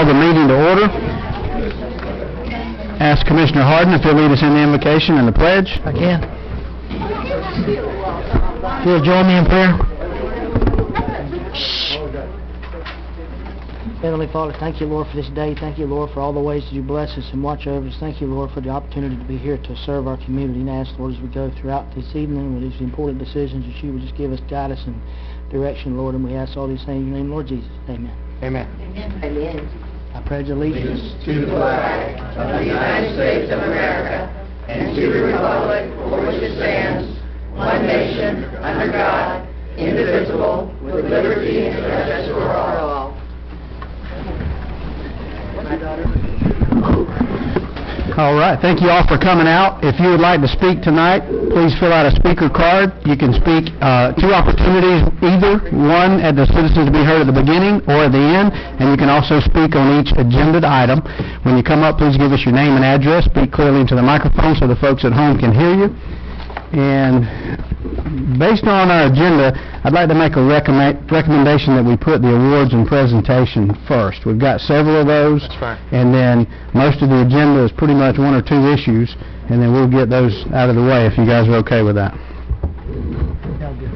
call the meeting to order. Ask Commissioner Harden if he'll lead us in the invocation and the pledge. I can. If you'll join me in prayer. Heavenly Father, thank you, Lord, for this day. Thank you, Lord, for all the ways that you bless us and watch over us. Thank you, Lord, for the opportunity to be here to serve our community. And ask, Lord, as we go throughout this evening with these important decisions, that you would just give us guidance and direction, Lord. And we ask all these things in your name, Lord Jesus. Amen. Amen. Amen. I pledge allegiance To the flag of the United States of America and to the republic for which it stands, one nation, under God, indivisible, with liberty and justice for all. All right. Thank you all for coming out. If you would like to speak tonight, please fill out a speaker card. You can speak two opportunities, either one at the citizens to be heard at the beginning or at the end, and you can also speak on each agenda item. When you come up, please give us your name and address. Speak clearly into the microphone so the folks at home can hear you. And based on our agenda, I'd like to make a recommendation that we put the awards and presentation first. We've got several of those. That's right. And then most of the agenda is pretty much one or two issues, and then we'll get those out of the way if you guys are okay with that.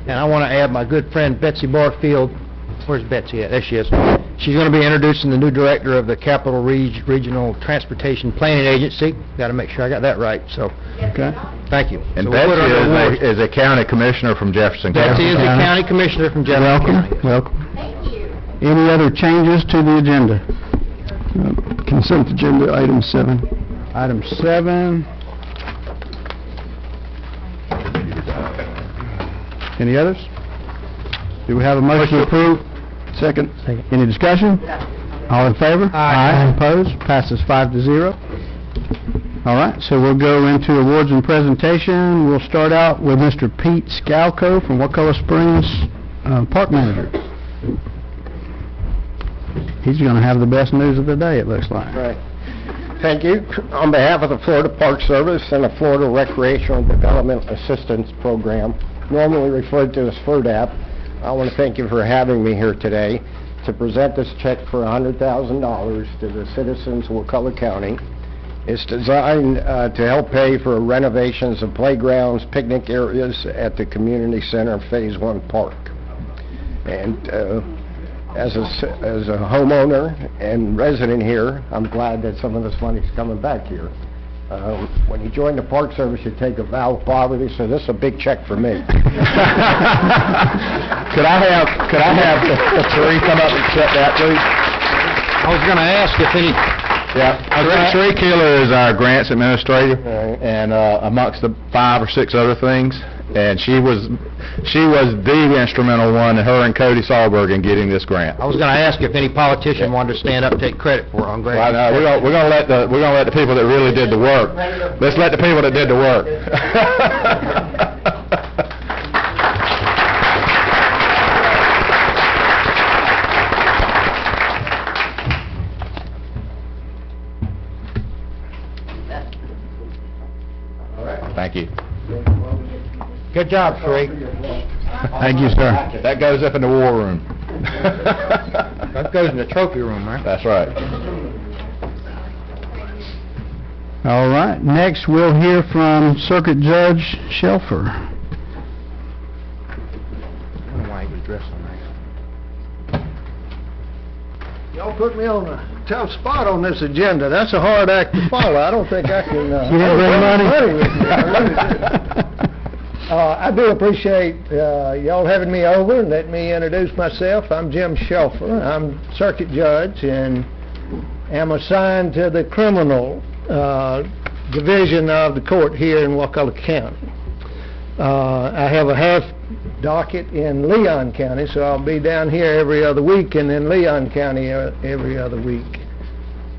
And I want to add my good friend Betsy Barfield. Where's Betsy at? There she is. She's going to be introducing the new director of the Capital Regional Transportation Planning Agency. Got to make sure I got that right. So, Okay. thank you. And So we'll put her on the Betsy award. is a county commissioner from Jefferson County. Betsy is the county commissioner from Jefferson Welcome. County. Welcome. Thank you. Any other changes to the agenda? Consent agenda, item 7. Item 7. Any others? Do we have a motion to approve? Second. Any discussion? All in favor? Aye. Opposed? Passes 5-0. All right, so we'll go into awards and presentation. We'll start out with Mr. Pete Scalco from Wakulla Springs, Park Manager. He's going to have the best news of the day, it looks like. Right. Thank you. On behalf of the Florida Park Service and the Florida Recreational Development Assistance Program, normally referred to as FERDAP, I want to thank you for having me here today to present this check for $100,000 to the citizens of Wakulla County. It's designed to help pay for renovations of playgrounds, picnic areas at the Community Center Phase 1 Park. And as a homeowner and resident here, I'm glad that some of this money's coming back here. When you join the Park Service, you take a vow of poverty, so this is a big check for me. Could I have Sheree come up and accept that, please? I was going to ask if any... Yeah. Sheree Keeler is our grants administrator, Right. and amongst the 5 or 6 other things, and she was the instrumental one, her and Cody Sahlberg, in getting this grant. I was going to ask if any politician wanted to stand up and take credit for it. I'm glad. Well, we're gonna let the people that really did the work. Let's let the people that did the work. Thank you. Good job, Sheree. Thank you, sir. That goes up in the war room. That goes in the trophy room, right? That's right. All right, next we'll hear from Circuit Judge Shelfer. I don't know why he was dressed so nice. Y'all put me on a tough spot on this agenda. That's a hard act to follow. I don't think I can... You didn't bring money? with me. I lose it. I do appreciate y'all having me over and letting me introduce myself. I'm Jim Shelfer. I'm circuit judge and am assigned to the criminal division of the court here in Wakulla County. I have a half docket in Leon County, so I'll be down here every other week and in Leon County every other week.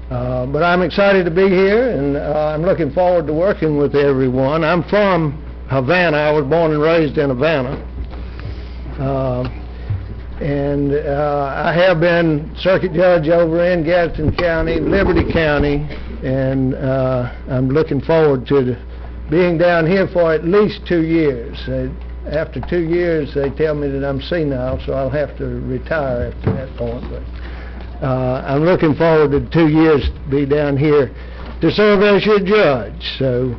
But I'm excited to be here, and I'm looking forward to working with everyone. I'm from Havana. I was born and raised in Havana. I have been circuit judge over in Gadsden County, Liberty County, and I'm looking forward to being down here for at least 2 years. After 2 years, they tell me that I'm senile, so I'll have to retire after that point. But I'm looking forward to 2 years to be down here to serve as your judge. So,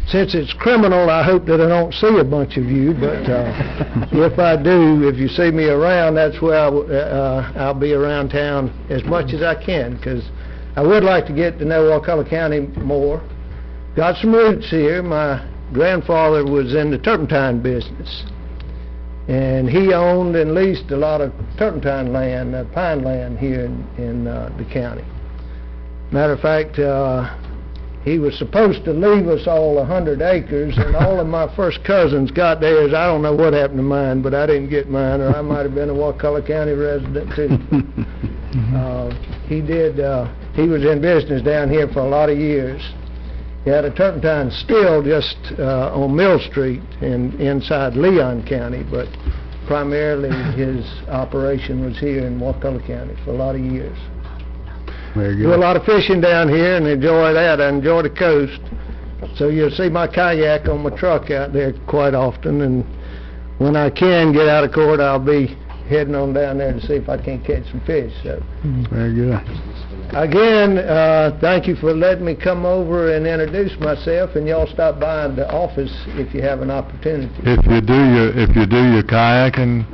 since it's criminal, I hope that I don't see a bunch of you, but if I do, if you see me around, that's where I'll be around town as much as I can, because I would like to get to know Wakulla County more. Got some roots here. My grandfather was in the turpentine business, and he owned and leased a lot of turpentine land, pine land here in the county. Matter of fact, he was supposed to leave us all 100 acres, and all of my first cousins got theirs. I don't know what happened to mine, but I didn't get mine, or I might have been a Wakulla County resident too. He was in business down here for a lot of years. He had a turpentine still just on Mill Street inside Leon County, but primarily his operation was here in Wakulla County for a lot of years. Very good. Do a lot of fishing down here and enjoy that. I enjoy the coast. So you'll see my kayak on my truck out there quite often, and when I can get out of court, I'll be heading on down there to see if I can catch some fish. So, Very good. again, thank you for letting me come over and introduce myself, and y'all stop by the office if you have an opportunity. If you do your kayaking,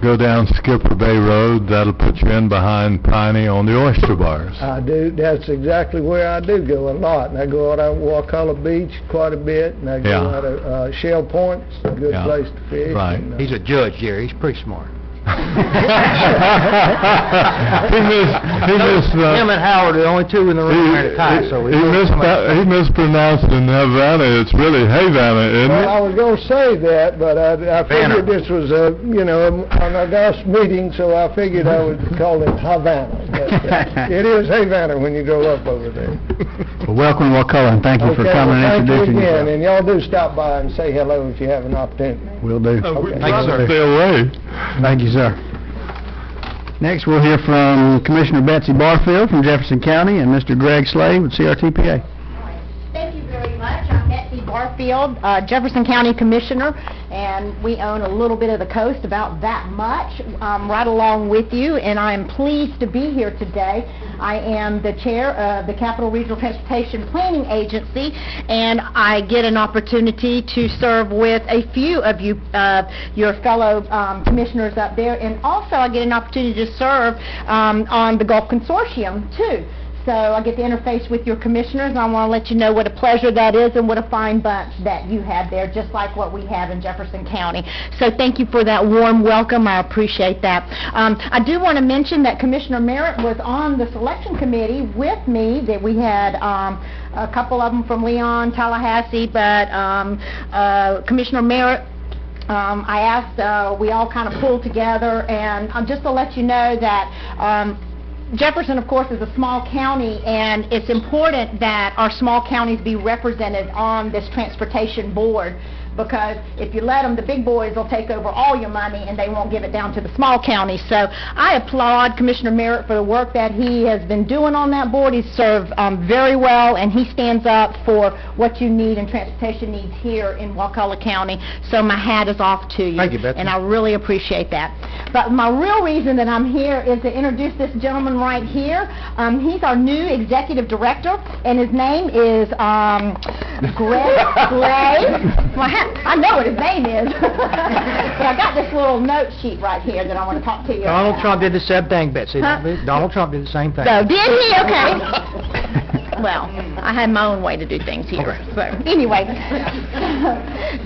go down Skipper Bay Road. That'll put you in behind Piney on the oyster bars. I do. That's exactly where I do go a lot. And I go out of Wakulla Beach quite a bit, and I go Yeah. out of Shell Point. It's a good Yeah. place to fish. Right. And, He's a judge, Jerry. He's pretty smart. He missed Him and Howard are the only two in the room wearing a tie, so he mispronounced in Havana. It's really Havana, isn't well, I it? was going to say that, but I Banner. figured this was a, an august meeting, so I figured I would call it Havana. But, it is Havana when you go up over there. Well, welcome to Wakulla, and thank you for coming and introducing Thank you again, yourself. and y'all do stop by and say hello if you have an opportunity. Will do. Okay. Thank you, sir. Stay away. Thank you, sir. Next, we'll hear from Commissioner Betsy Barfield from Jefferson County and Mr. Greg Slade with CRTPA. Thank you very much. I'm Betsy Barfield, Jefferson County Commissioner, and we own a little bit of the coast, about that much, right along with you, and I am pleased to be here today. I am the chair of the Capital Regional Transportation Planning Agency, and I get an opportunity to serve with a few of you, your fellow commissioners up there, and also I get an opportunity to serve on the Gulf Consortium, too. So I get to interface with your commissioners, and I want to let you know what a pleasure that is and what a fine bunch that you have there, just like what we have in Jefferson County. So thank you for that warm welcome. I appreciate that. I do want to mention that Commissioner Merritt was on the selection committee with me, that we had a couple of them from Leon, Tallahassee, but Commissioner Merritt, I asked, we all kind of pulled together, and just to let you know that Jefferson, of course, is a small county, and it's important that our small counties be represented on this transportation board, because if you let them, the big boys will take over all your money and they won't give it down to the small counties. So I applaud Commissioner Merritt for the work that he has been doing on that board. He's served very well, and he stands up for what you need and transportation needs here in Wakulla County. So my hat is off to you. Thank you, Betsy. And I really appreciate that. But my real reason that I'm here is to introduce this gentleman right here. He's our new executive director, and his name is Greg Slade. I know what his name is. But I got this little note sheet right here that I want to talk to you Donald about. Trump did the same thing, Betsy. Huh? Donald Trump did the same thing. So, did he? Okay. Well, I had my own way to do things here. So, anyway,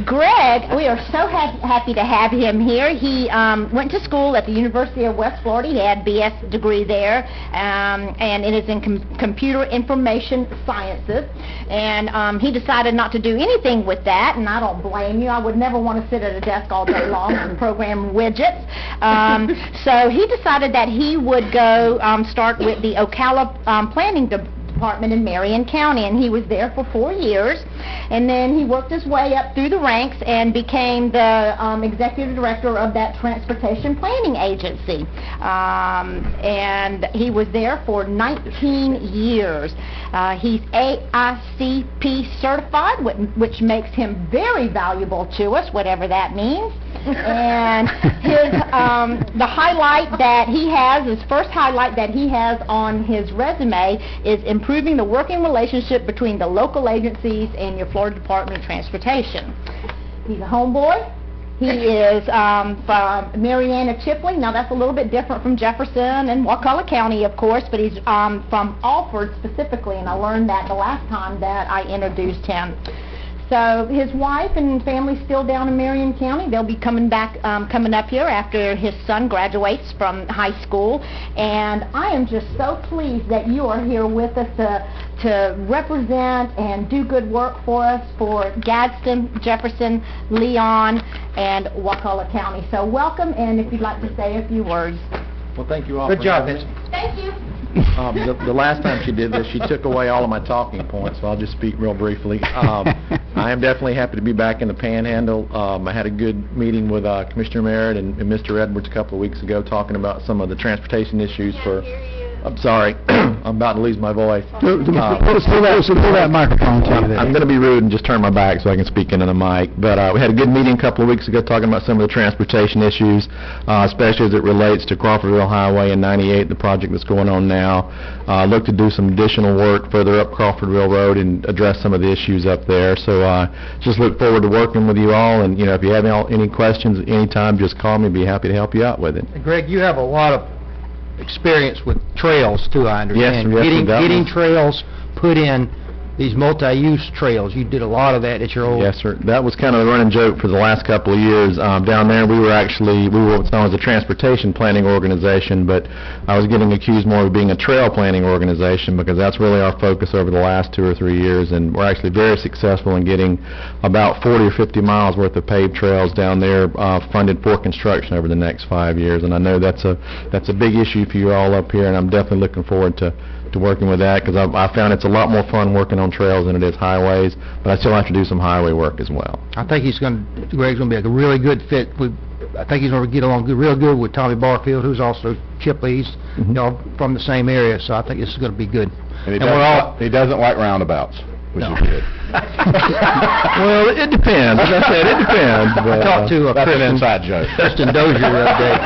Greg, we are so happy to have him here. He went to school at the University of West Florida. He had a BS degree there, and it is in computer information sciences. And he decided not to do anything with that, and I don't blame you. I would never want to sit at a desk all day long and program widgets. So he decided that he would go start with the Ocala Planning Department in Marion County, and he was there for 4 years, and then he worked his way up through the ranks and became the executive director of that transportation planning agency, and he was there for 19 years. He's AICP certified, which makes him very valuable to us, whatever that means. And the highlight that he has, his first highlight that he has on his resume is improving the working relationship between the local agencies and your Florida Department of Transportation. He's a homeboy. He is from Mariana Chipley. Now that's a little bit different from Jefferson and Wakulla County, of course, but he's from Alford specifically, and I learned that the last time that I introduced him. So his wife and family still down in Marion County. They'll be coming up here after his son graduates from high school. And I am just so pleased that you are here with us to represent and do good work for us for Gadsden, Jefferson, Leon, and Wakulla County. So welcome, and if you'd like to say a few words. Well, thank you all. Good for job, having Betsy. me. Thank you. The last time she did this, she took away all of my talking points, so I'll just speak real briefly. I am definitely happy to be back in the Panhandle. I had a good meeting with Commissioner Merritt and Mr. Edwards a couple of weeks ago talking about some of the transportation issues for... I'm sorry, I'm about to lose my voice. Pull that microphone to you there. I'm going to be rude and just turn my back so I can speak into the mic. But we had a good meeting a couple of weeks ago talking about some of the transportation issues, especially as it relates to Crawfordville Highway and 98, the project that's going on now. Look to do some additional work further up Crawfordville Road and address some of the issues up there. So just look forward to working with you all. And, you know, if you have any questions at any time, just call me. Be happy to help you out with it. Greg, you have a lot of experience with trails too, I understand. Yes, getting trails put in, these multi-use trails. You did a lot of that at your old... Yes, sir. That was kind of the running joke for the last couple of years. Down there, we were what's known as a transportation planning organization, but I was getting accused more of being a trail planning organization because that's really our focus over the last 2 or 3 years, and we're actually very successful in getting about 40 or 50 miles worth of paved trails down there funded for construction over the next 5 years, and I know that's a big issue for you all up here, and I'm definitely looking forward to working with that, because I found it's a lot more fun working on trails than it is highways, but I still have to do some highway work as well. I think Greg's going to be a really good fit. I think he's going to get along real good with Tommy Barfield, who's also Chipley's, you know, from the same area, so I think this is going to be good. And he doesn't like roundabouts, which is good. Well, it depends. As I said, it depends. I talked to That's an inside joke. Kristen Dozier the other day.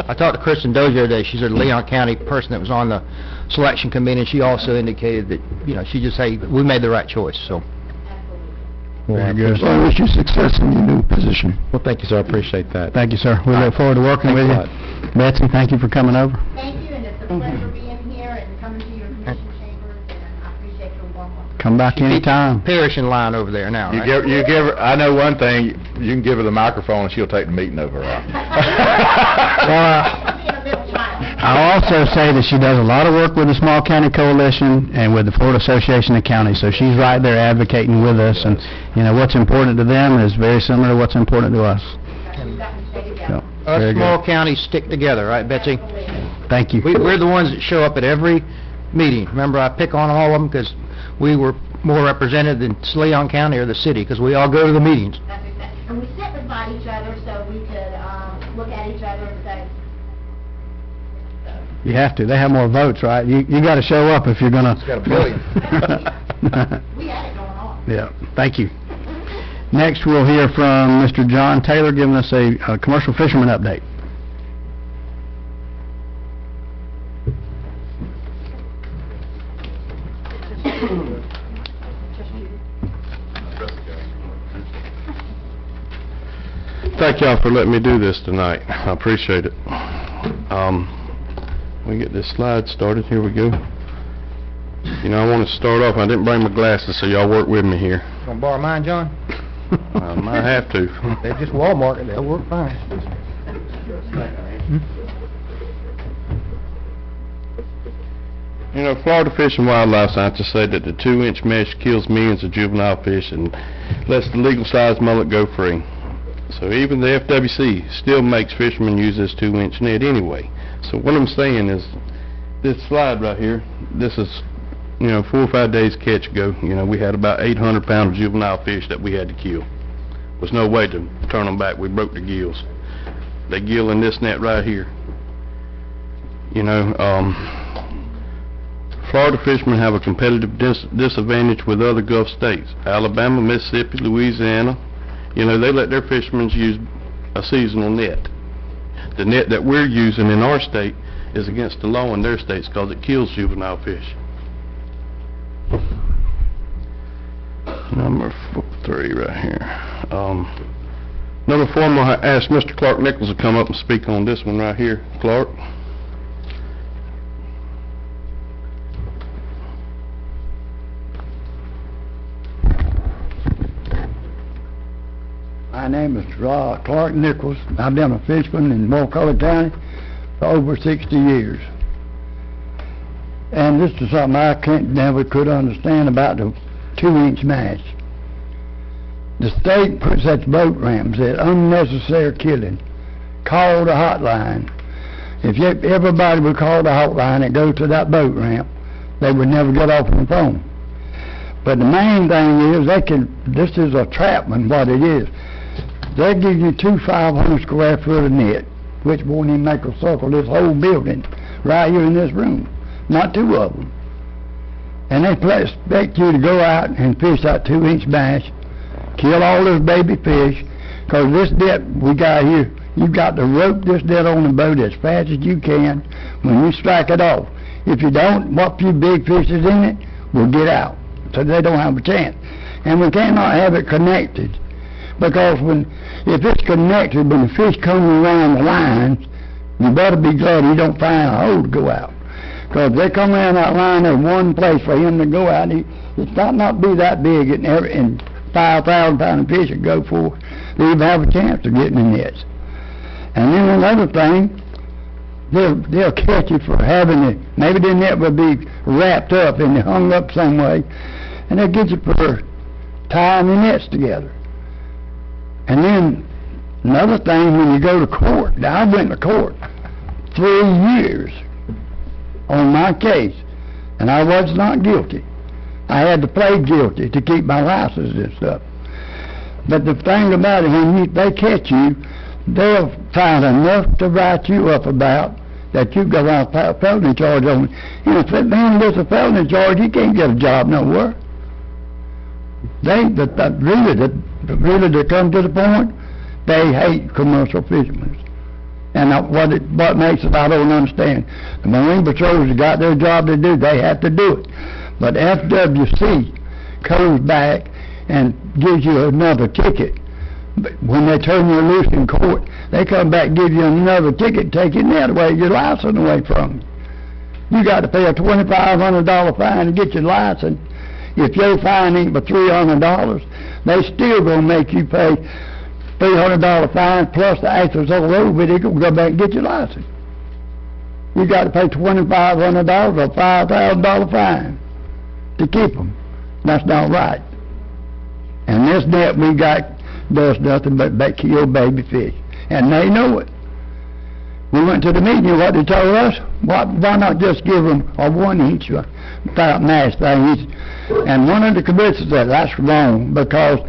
I talked to Kristen Dozier the other day. She's a Leon County person that was on the selection committee, and she also indicated that, you know, she just, hey, we made the right choice, so. Very good. Well, I wish you success in your new position. Well, thank you, sir. I appreciate that. Thank you, sir. We look forward to working with you. Betsy, thank you for coming over. Thank you, and it's a pleasure being here and coming to your commission chambers, and I appreciate your warm welcome. Come back anytime. Parish in line over there now, You right? give her, I know one thing, you can give her the microphone and she'll take the meeting over. I'll also say that she does a lot of work with the Small County Coalition and with the Florida Association of Counties, so she's right there advocating with us, and, you know, what's important to them is very similar to what's important to us. So, Us very small good. counties stick together, right, Betsy? Thank you. We're the ones that show up at every meeting. Remember, I pick on all of them because we were more represented than Leon County or the city, because we all go to the meetings. That's exactly. And we sit beside each other so we could look at each other and say, You have to. They have more votes, right? You got to show up if you're going to... got a billion. we had it going on. Yeah. Thank you. Next, we'll hear from Mr. John Taylor giving us a commercial fisherman update. Thank y'all for letting me do this tonight. I appreciate it. We get this slide started. Here we go. You know, I want to start off. I didn't bring my glasses, so y'all work with me here. Want to borrow mine, John? I might have to. They're just Walmart, and they'll work fine. You know, Florida Fish and Wildlife Scientists say that the 2-inch mesh kills millions of juvenile fish and lets the legal-sized mullet go free. So even the FWC still makes fishermen use this 2-inch net anyway. So what I'm saying is, this slide right here, this is, you know, 4 or 5 days catch ago, you know, we had about 800 pounds of juvenile fish that we had to kill. There was no way to turn them back. We broke the gills. They gill in this net right here. You know, Florida fishermen have a competitive disadvantage with other Gulf states. Alabama, Mississippi, Louisiana, you know, they let their fishermen use a seasonal net. The net that we're using in our state is against the law in their states because it kills juvenile fish. Number 3 right here. Number 4, I'm going to ask Mr. Clark Nichols to come up and speak on this one right here. Clark? My name is Clark Nichols. I've been a fisherman in Wakulla County for over 60 years. And this is something I never could understand about the 2-inch mash. The state puts such boat ramps at unnecessary killing. Call the hotline. If everybody would call the hotline and go to that boat ramp, they would never get off the phone. But the main thing is this is a trapman, what it is. They give you 2 500 square foot of net, which won't even make a circle this whole building right here in this room, not 2 of them. And they expect you to go out and fish that 2-inch bass, kill all those baby fish, because this net we got here, you've got to rope this net on the boat as fast as you can when you strike it off. If you don't, what few big fish is in it will get out, so they don't have a chance. And we cannot have it connected, because if it's connected, when the fish come around the lines, you better be glad you don't find a hole to go out. Because if they come around that line, there's one place for him to go out. It's not be that big, and 5,000 pound of fish would go for, they even have a chance of getting the nets. And then another thing, they'll catch you for having it. Maybe the net would be wrapped up and hung up some way, and they'll get you for tying the nets together. And then another thing, when you go to court, now I went to court 3 years on my case, and I was not guilty. I had to plead guilty to keep my license and stuff. But the thing about it, when they catch you, they'll find enough to write you up about that you go on a felony charge on. If that man gets a felony charge, he can't get a job nowhere. Really, to come to the point, they hate commercial fishermen. And what makes it, I don't understand. The Marine Patrol has got their job to do, they have to do it. But FWC comes back and gives you another ticket. But when they turn you loose in court, they come back and give you another ticket, taking that away, your license away from you. You got to pay a $2,500 fine to get your license. If your fine ain't but $300, they still gonna make you pay $300 fine plus the access all over it. They gonna go back and get your license. You got to pay $2,500 or $5,000 fine to keep them. That's not right. And this net we got does nothing but kill baby fish, and they know it. We went to the meeting, and what they told us, why not just give them a 1-inch mash thing? And one of the commissioners said that's wrong, because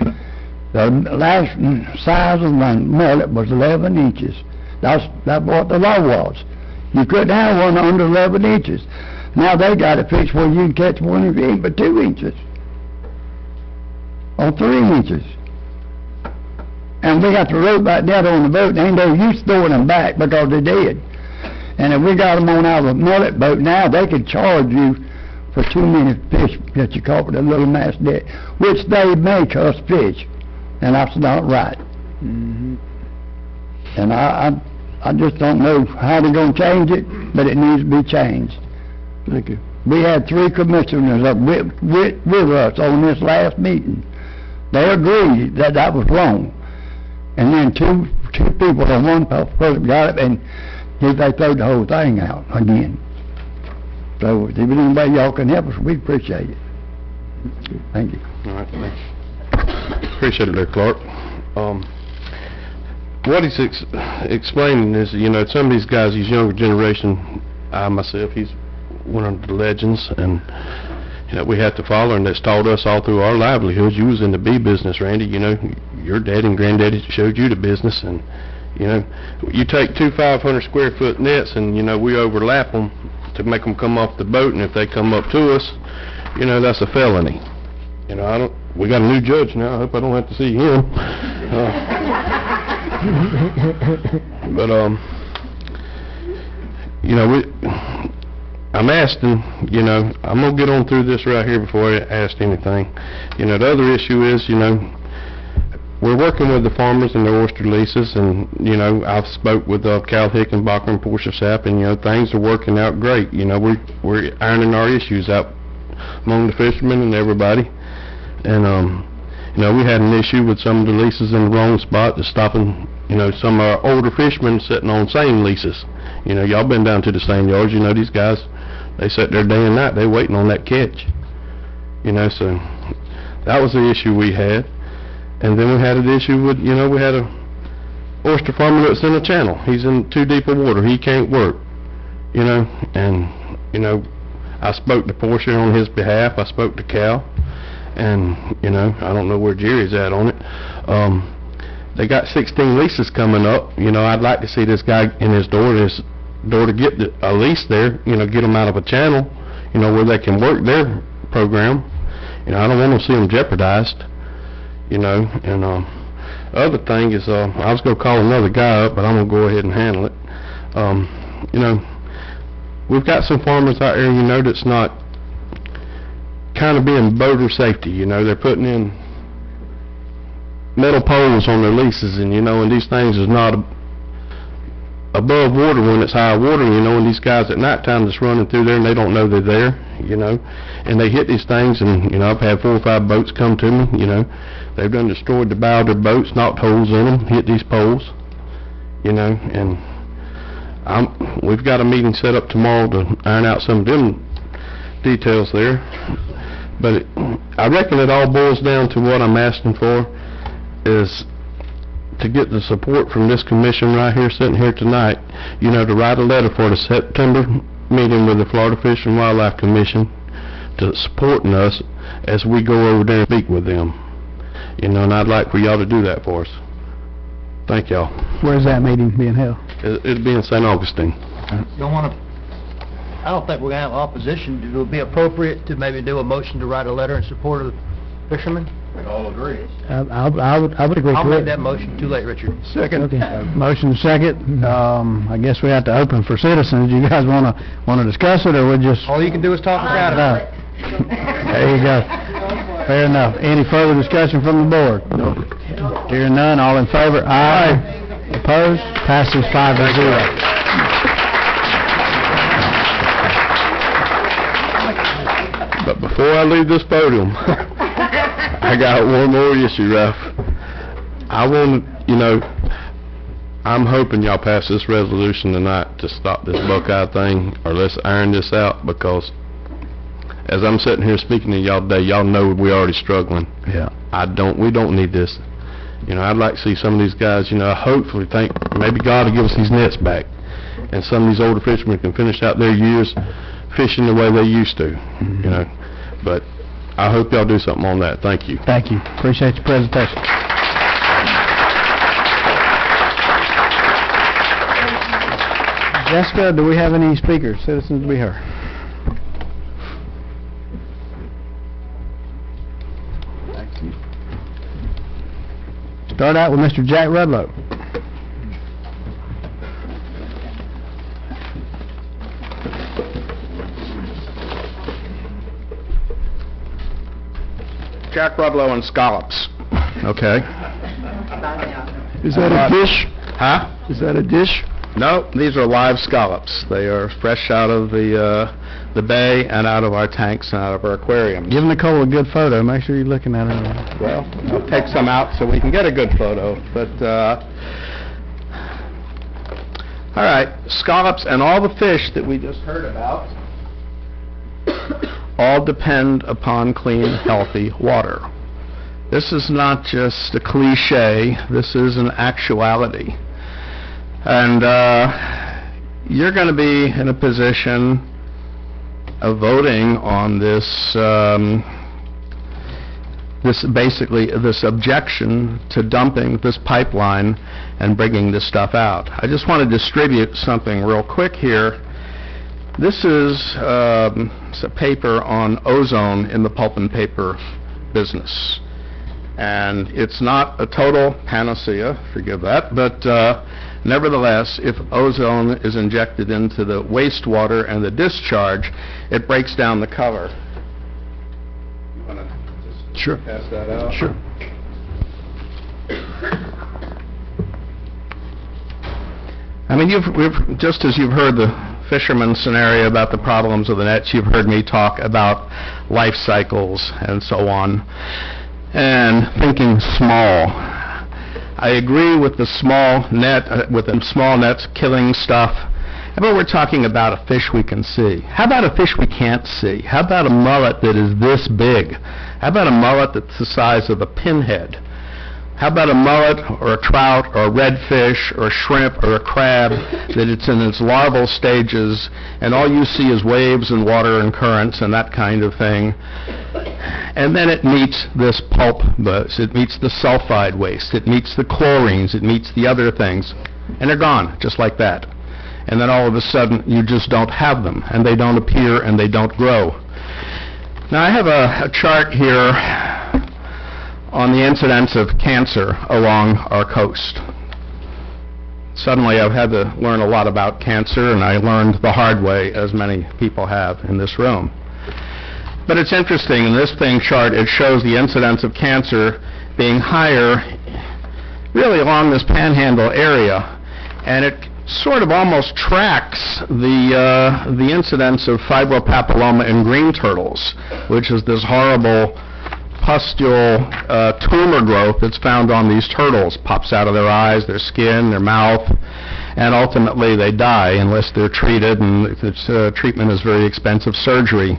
the last size of my mullet was 11 inches. That's what the law was. You couldn't have one under 11 inches. Now they got it fixed where you can catch one if you ain't but 2 inches. Or 3 inches. And we got to rope back down on the boat, and ain't no use throwing them back because they did. And if we got them on our mullet boat now, they could charge you for too many fish that you caught with a little mass net, which they make us fish, and that's not right. Mm-hmm. And I just don't know how they're going to change it, but it needs to be changed. Thank you. We had 3 commissioners up with us on this last meeting. They agreed that that was wrong. And then two people and one person got it, and they throwed the whole thing out again. So if there's any way y'all can help us, we appreciate it. Thank you. All right, thanks. Appreciate it there, Clark. What he's explaining is, some of these guys, these younger generation, I myself, he's one of the legends, and we have to follow, and that's taught us all through our livelihoods. You was in the bee business, Randy. Your daddy and granddaddy showed you the business, and you take 2 500 square foot nets, and we overlap them to make them come off the boat, and if they come up to us, that's a felony. We got a new judge now. I hope I don't have to see him. But, you know, I'm asking, you know, I'm gonna get on through this right here before I ask anything. You know, the other issue is, you know, we're working with the farmers and their oyster leases, and, you know, I've spoke with Cal Hickenbacher and Portia Sapp, and, you know, things are working out great. You know, we're ironing our issues out among the fishermen and everybody. And, you know, we had an issue with some of the leases in the wrong spot that's stopping, you know, some of our older fishermen sitting on same leases. You know, y'all been down to the same yards, you know, these guys, they sit there day and night, they waiting on that catch. You know, so that was the issue we had. And then we had an issue with, you know, we had a oyster farmer that's in a channel. He's in too deep a water. He can't work, you know. And, you know, I spoke to Portia on his behalf. I spoke to Cal. And, you know, I don't know where Jerry's at on it. They got 16 leases coming up. You know, I'd like to see this guy in his door to get a lease there, you know, get them out of a channel, you know, where they can work their program. You know, I don't want to see them jeopardized. You know, and other thing is, I was going to call another guy up, but I'm going to go ahead and handle it. You know, we've got some farmers out there, you know, that's not kind of being boater safety. You know, they're putting in metal poles on their leases, and, you know, and these things is not above water when it's high water, you know, and these guys at nighttime just running through there and they don't know they're there, you know, and they hit these things, and, you know, I've had 4 or 5 boats come to me, you know, they've done destroyed the bow of their boats, knocked holes in them, hit these poles, you know, and we've got a meeting set up tomorrow to iron out some of them details there, but I reckon it all boils down to what I'm asking for is to get the support from this commission right here, sitting here tonight, you know, to write a letter for the September meeting with the Florida Fish and Wildlife Commission to supporting us as we go over there and speak with them. You know, and I'd like for y'all to do that for us. Thank y'all. Where's that meeting being held? It'll be in St. Augustine. Don't want to, I don't think we're going to have opposition. It would be appropriate to maybe do a motion to write a letter in support of the fishermen? We all agree. I would agree I'll to make it. that motion. Too late, Richard. Second. Okay. Motion second. I guess we have to open for citizens. You guys want to discuss it, or we just? All you can do is talk about it. There you go. Fair enough. Any further discussion from the board? Hearing none, all in favor? Aye. Opposed? Passes 5-0. But before I leave this podium, I got one more issue, Ralph. I want, you know, I'm hoping y'all pass this resolution tonight to stop this Buckeye thing, or let's iron this out, because as I'm sitting here speaking to y'all today, y'all know we're already struggling. Yeah. We don't need this. You know, I'd like to see some of these guys, you know, hopefully think maybe God will give us these nets back, and some of these older fishermen can finish out their years fishing the way they used to, you know. But I hope y'all do something on that. Thank you. Thank you. Appreciate your presentation. Jessica, do we have any speakers, citizens to be heard? Start out with Mr. Jack Rudlow. Jack Rudlow and scallops. Okay. Is that a dish? Huh? Is that a dish? No, these are live scallops. They are fresh out of the bay and out of our tanks and out of our aquariums. Give Nicole a good photo. Make sure you're looking at her. Well, I'll take some out so we can get a good photo. But all right, scallops and all the fish that we just heard about all depend upon clean, healthy water. This is not just a cliche. This is an actuality. And you're going to be in a position of voting on this this objection to dumping this pipeline and bringing this stuff out. I just want to distribute something real quick here. This is a paper on ozone in the pulp and paper business. And it's not a total panacea, forgive that, but nevertheless, if ozone is injected into the wastewater and the discharge, it breaks down the color. You want to just Sure. pass that out? Sure. I mean, just as you've heard the fisherman scenario about the problems of the nets, you've heard me talk about life cycles and so on, and thinking small. I agree with the small net, with the small nets killing stuff. How about we're talking about a fish we can see? How about a fish we can't see? How about a mullet that is this big? How about a mullet that's the size of a pinhead? How about a mullet or a trout or a redfish or a shrimp or a crab that it's in its larval stages and all you see is waves and water and currents and that kind of thing? And then it meets this pulp buzz, it meets the sulfide waste, it meets the chlorines, it meets the other things, and they're gone, just like that. And then all of a sudden you just don't have them, and they don't appear and they don't grow. Now I have a chart here on the incidence of cancer along our coast. Suddenly I've had to learn a lot about cancer, and I learned the hard way, as many people have in this room. But it's interesting, in this chart, it shows the incidence of cancer being higher really along this panhandle area, and it sort of almost tracks the incidence of fibropapilloma in green turtles, which is this horrible pustule tumor growth that's found on these turtles. Pops out of their eyes, their skin, their mouth, and ultimately they die unless they're treated, and treatment is very expensive surgery.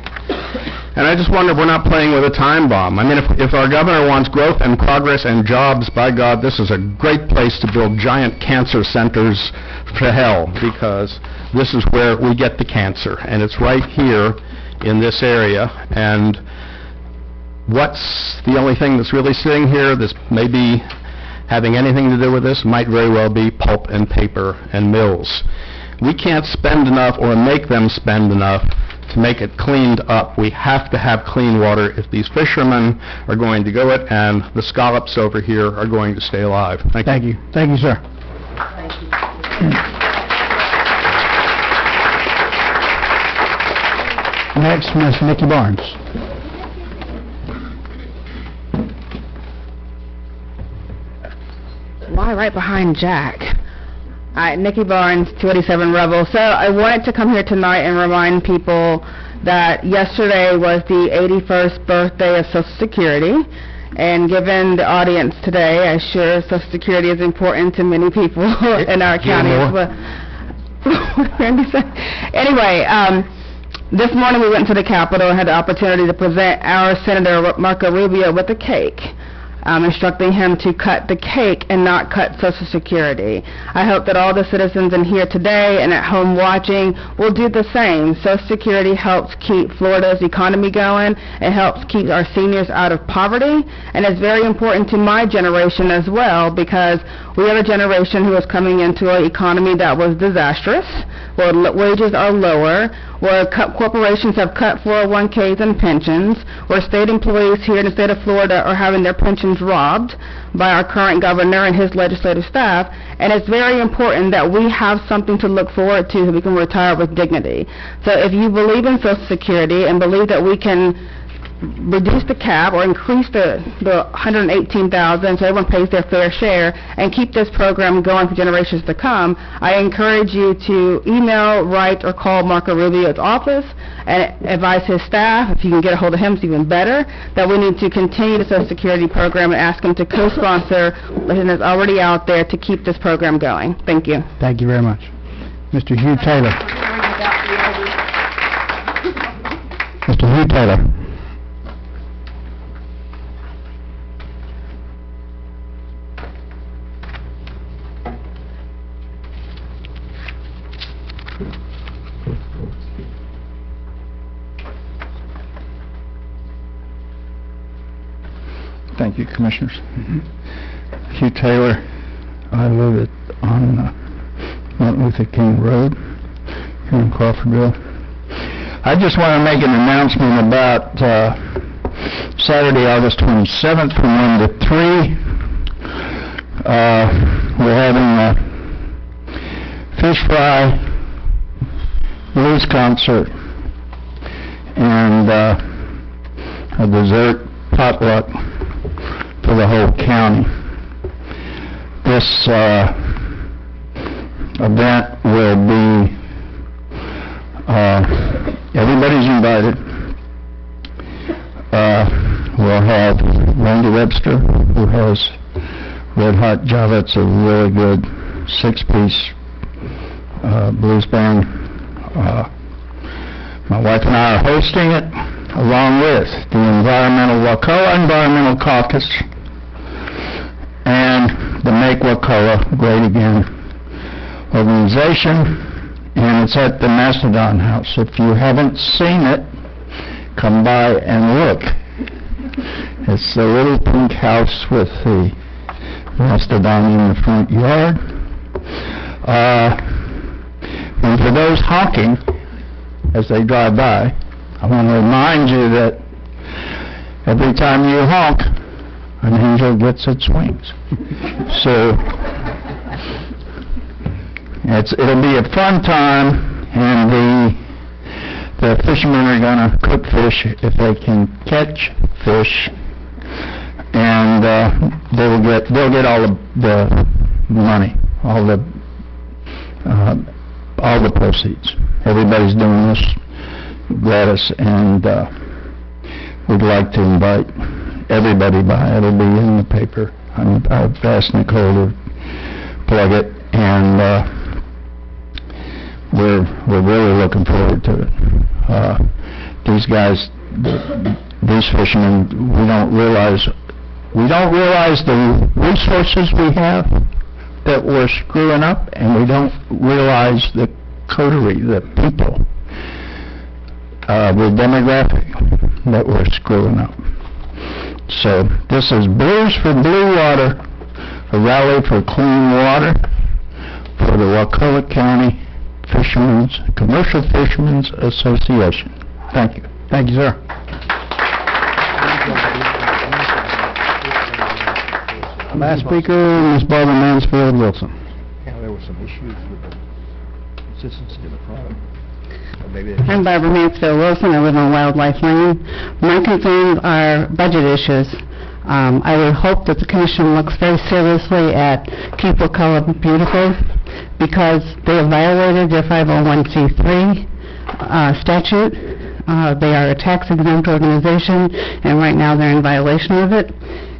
And I just wonder if we're not playing with a time bomb. I mean, if our governor wants growth and progress and jobs, by God, this is a great place to build giant cancer centers for hell, because this is where we get the cancer, and it's right here in this area. And what's the only thing that's really sitting here that's maybe having anything to do with this? Might very well be pulp and paper and mills. We can't spend enough or make them spend enough to make it cleaned up. We have to have clean water if these fishermen are going to go it, and the scallops over here are going to stay alive. Thank you. Thank you, sir. Thank you. Next, Ms. Nikki Barnes. Why right behind Jack? Nikki Barnes, 287 Rebel. So I wanted to come here tonight and remind people that yesterday was the 81st birthday of Social Security, and given the audience today, I'm sure Social Security is important to many people in our county as well. Anyway, this morning we went to the Capitol and had the opportunity to present our Senator Marco Rubio with a cake, instructing him to cut the cake and not cut Social Security. I hope that all the citizens in here today and at home watching will do the same. Social Security helps keep Florida's economy going. It helps keep our seniors out of poverty, and it's very important to my generation as well, because we are a generation who is coming into an economy that was disastrous, where wages are lower, where corporations have cut 401ks and pensions, where state employees here in the state of Florida are having their pensions robbed by our current governor and his legislative staff, and it's very important that we have something to look forward to so we can retire with dignity. So if you believe in Social Security and believe that we can reduce the cap or increase the $118,000 so everyone pays their fair share and keep this program going for generations to come, I encourage you to email, write, or call Marco Rubio's office and advise his staff, if you can get a hold of him, it's even better, that we need to continue the Social Security program and ask him to co-sponsor legislation that's already out there to keep this program going. Thank you. Thank you very much. Mr. Hugh Taylor. Mr. Hugh Taylor. Thank you, Commissioners. Hugh Taylor. I live on Martin Luther King Road here in Crawfordville. I just want to make an announcement about Saturday, August 27th, from 1 to 3. We're having a fish fry, blues concert, and a dessert potluck for the whole county. This event will be, everybody's invited. We'll have Randy Webster, who has Red Hot Java. It's a really good 6-piece blues band. My wife and I are hosting it, along with the Wakulla Environmental Caucus and the Make Wakulla Great Again organization, and it's at the Mastodon House. If you haven't seen it, come by and look. It's the little pink house with the Mastodon in the front yard. And for those honking as they drive by, I want to remind you that every time you honk, an angel gets its wings. So it'll be a fun time, and the fishermen are going to cook fish if they can catch fish, and they'll get all the money, all the proceeds. Everybody's doing this gratis, and we'd like to invite everybody by. It'll be in the paper. I've asked Nicole to plug it, and we're really looking forward to it. These guys, these fishermen, we don't realize the resources we have that we're screwing up, and we don't realize the coterie, the people, the demographic that we're screwing up. So this is Blues for Blue Water, a rally for clean water for the Wakulla County Commercial Fishermen's Association. Thank you. Thank you, sir. Last speaker, Ms. Barbara Mansfield Wilson. Yeah, there were some issues with the consistency of the product. I'm Barbara Mansfield Wilson. I live on Wildlife Lane. My concerns are budget issues. I would hope that the Commission looks very seriously at Keep Wakulla Beautiful, because they have violated their 501c3 statute. They are a tax-exempt organization, and right now they're in violation of it.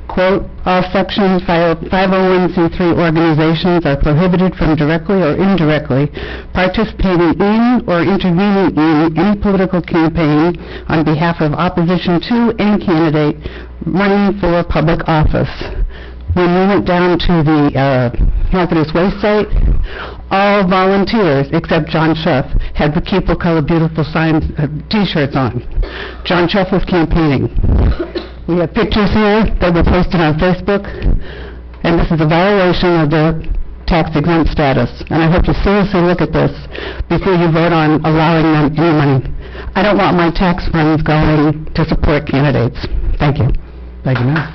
Quote, all sections 501c3 organizations are prohibited from directly or indirectly participating in or intervening in any political campaign on behalf of opposition to any candidate running for public office. When we went down to the hazardous waste site, all volunteers except John Schuff had the Keep Wakulla Beautiful signs, t-shirts on. John Schuff was campaigning. We have pictures here that were posted on Facebook, and this is a violation of their tax-exempt status. And I hope you seriously look at this before you vote on allowing them any money. I don't want my tax funds going to support candidates. Thank you. Thank you, ma'am.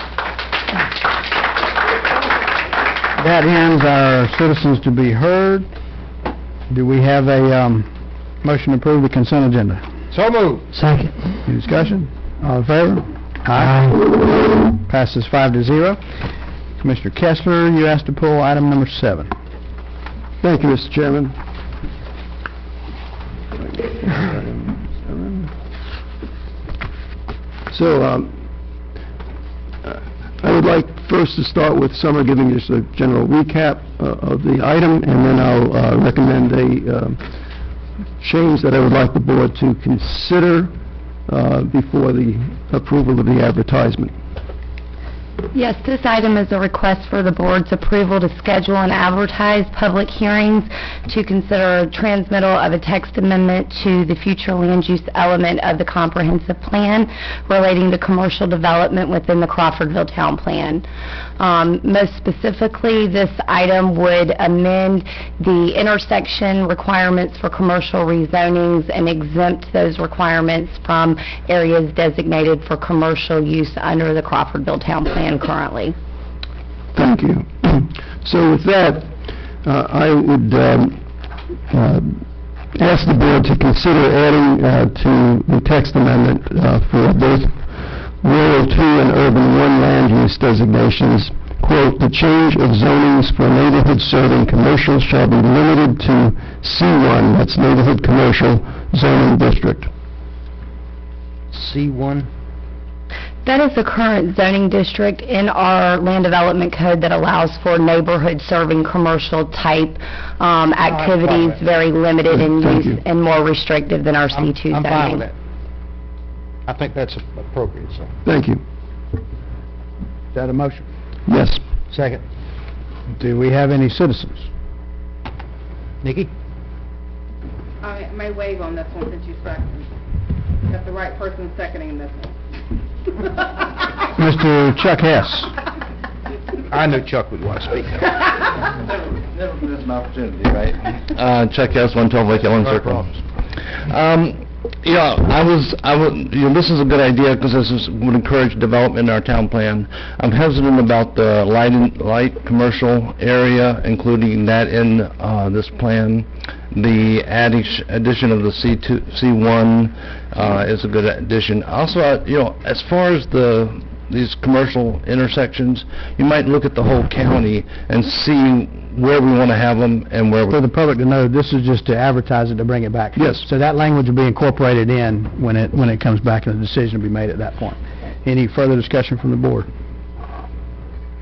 That ends our citizens to be heard. Do we have a motion to approve the consent agenda? So moved. Second. Any discussion? All in favor? Aye. Passes 5-0. Commissioner Kessler, you asked to pull item number 7. Thank you, Mr. Chairman. So, I would like first to start with Summer giving just a general recap of the item, and then I'll recommend a change that I would like the board to consider before the approval of the advertisement. Yes, this item is a request for the board's approval to schedule and advertise public hearings to consider a transmittal of a text amendment to the future land use element of the comprehensive plan relating to commercial development within the Crawfordville Town Plan. Most specifically, this item would amend the intersection requirements for commercial rezonings and exempt those requirements from areas designated for commercial use under the Crawfordville Town Plan currently. Thank you. So with that, I would ask the board to consider adding to the text amendment for both Rural 2 and Urban 1 land use designations, quote, "The change of zonings for neighborhood serving commercial shall be limited to C1, that's neighborhood commercial zoning district." C1? That is the current zoning district in our land development code that allows for neighborhood-serving commercial type activities, very limited in use and more restrictive than our C2 zoning. I'm fine with that. I think that's appropriate, so. Thank you. Is that a motion? Yes. Second. Do we have any citizens? Nikki? I may waive on this one since you seconded. Got the right person seconding this one. Mr. Chuck Hess. I knew Chuck would want to speak. Never miss an opportunity, right? Chuck Hess, 112 Lake Ellen Circle. This is a good idea because this would encourage development in our town plan. I'm hesitant about the light commercial area, including that in this plan. The addition of the C1 is a good addition. Also, as far as these commercial intersections, you might look at the whole county and see where we want to have them and where we... For the public to know, this is just to advertise it to bring it back. Yes. So that language will be incorporated in when it comes back and the decision will be made at that point. Any further discussion from the board?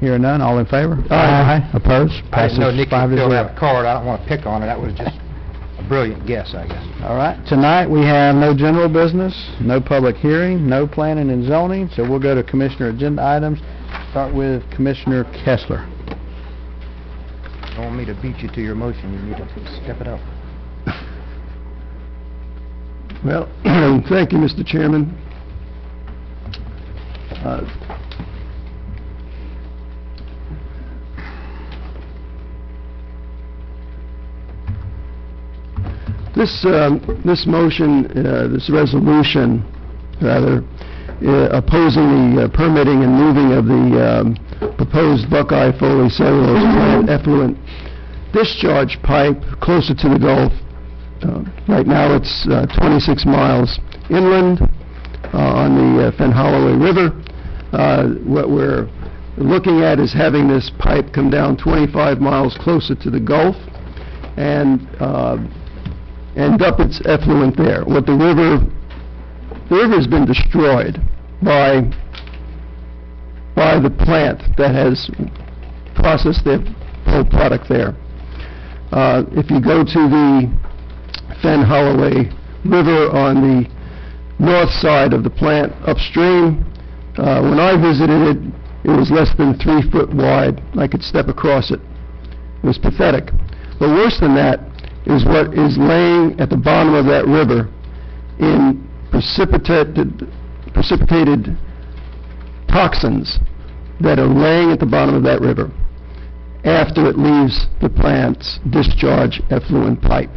Hearing none, all in favor? Aye. Opposed? I didn't know Passes Nikki 5-0. filled out a card. I don't want to pick on her. That was just a brilliant guess, I guess. All right. Tonight, we have no general business, no public hearing, no planning and zoning, so we'll go to Commissioner agenda items. Start with Commissioner Kessler. You don't want me to beat you to your motion. You need to step it up. Well, thank you, Mr. Chairman. This motion, this resolution, rather, opposing the permitting and moving of the proposed Buckeye Foley Cellulose Plant effluent discharge pipe closer to the Gulf. Right now it's 26 miles inland on the Fen Holloway River. What we're looking at is having this pipe come down 25 miles closer to the Gulf and dump its effluent there. The river has been destroyed by the plant that has processed their whole product there. If you go to the Fen Holloway River on the north side of the plant upstream, when I visited it, it was less than 3 foot wide. I could step across it. It was pathetic. But worse than that is what is laying at the bottom of that river in precipitated toxins that are laying at the bottom of that river after it leaves the plant's discharge effluent pipe.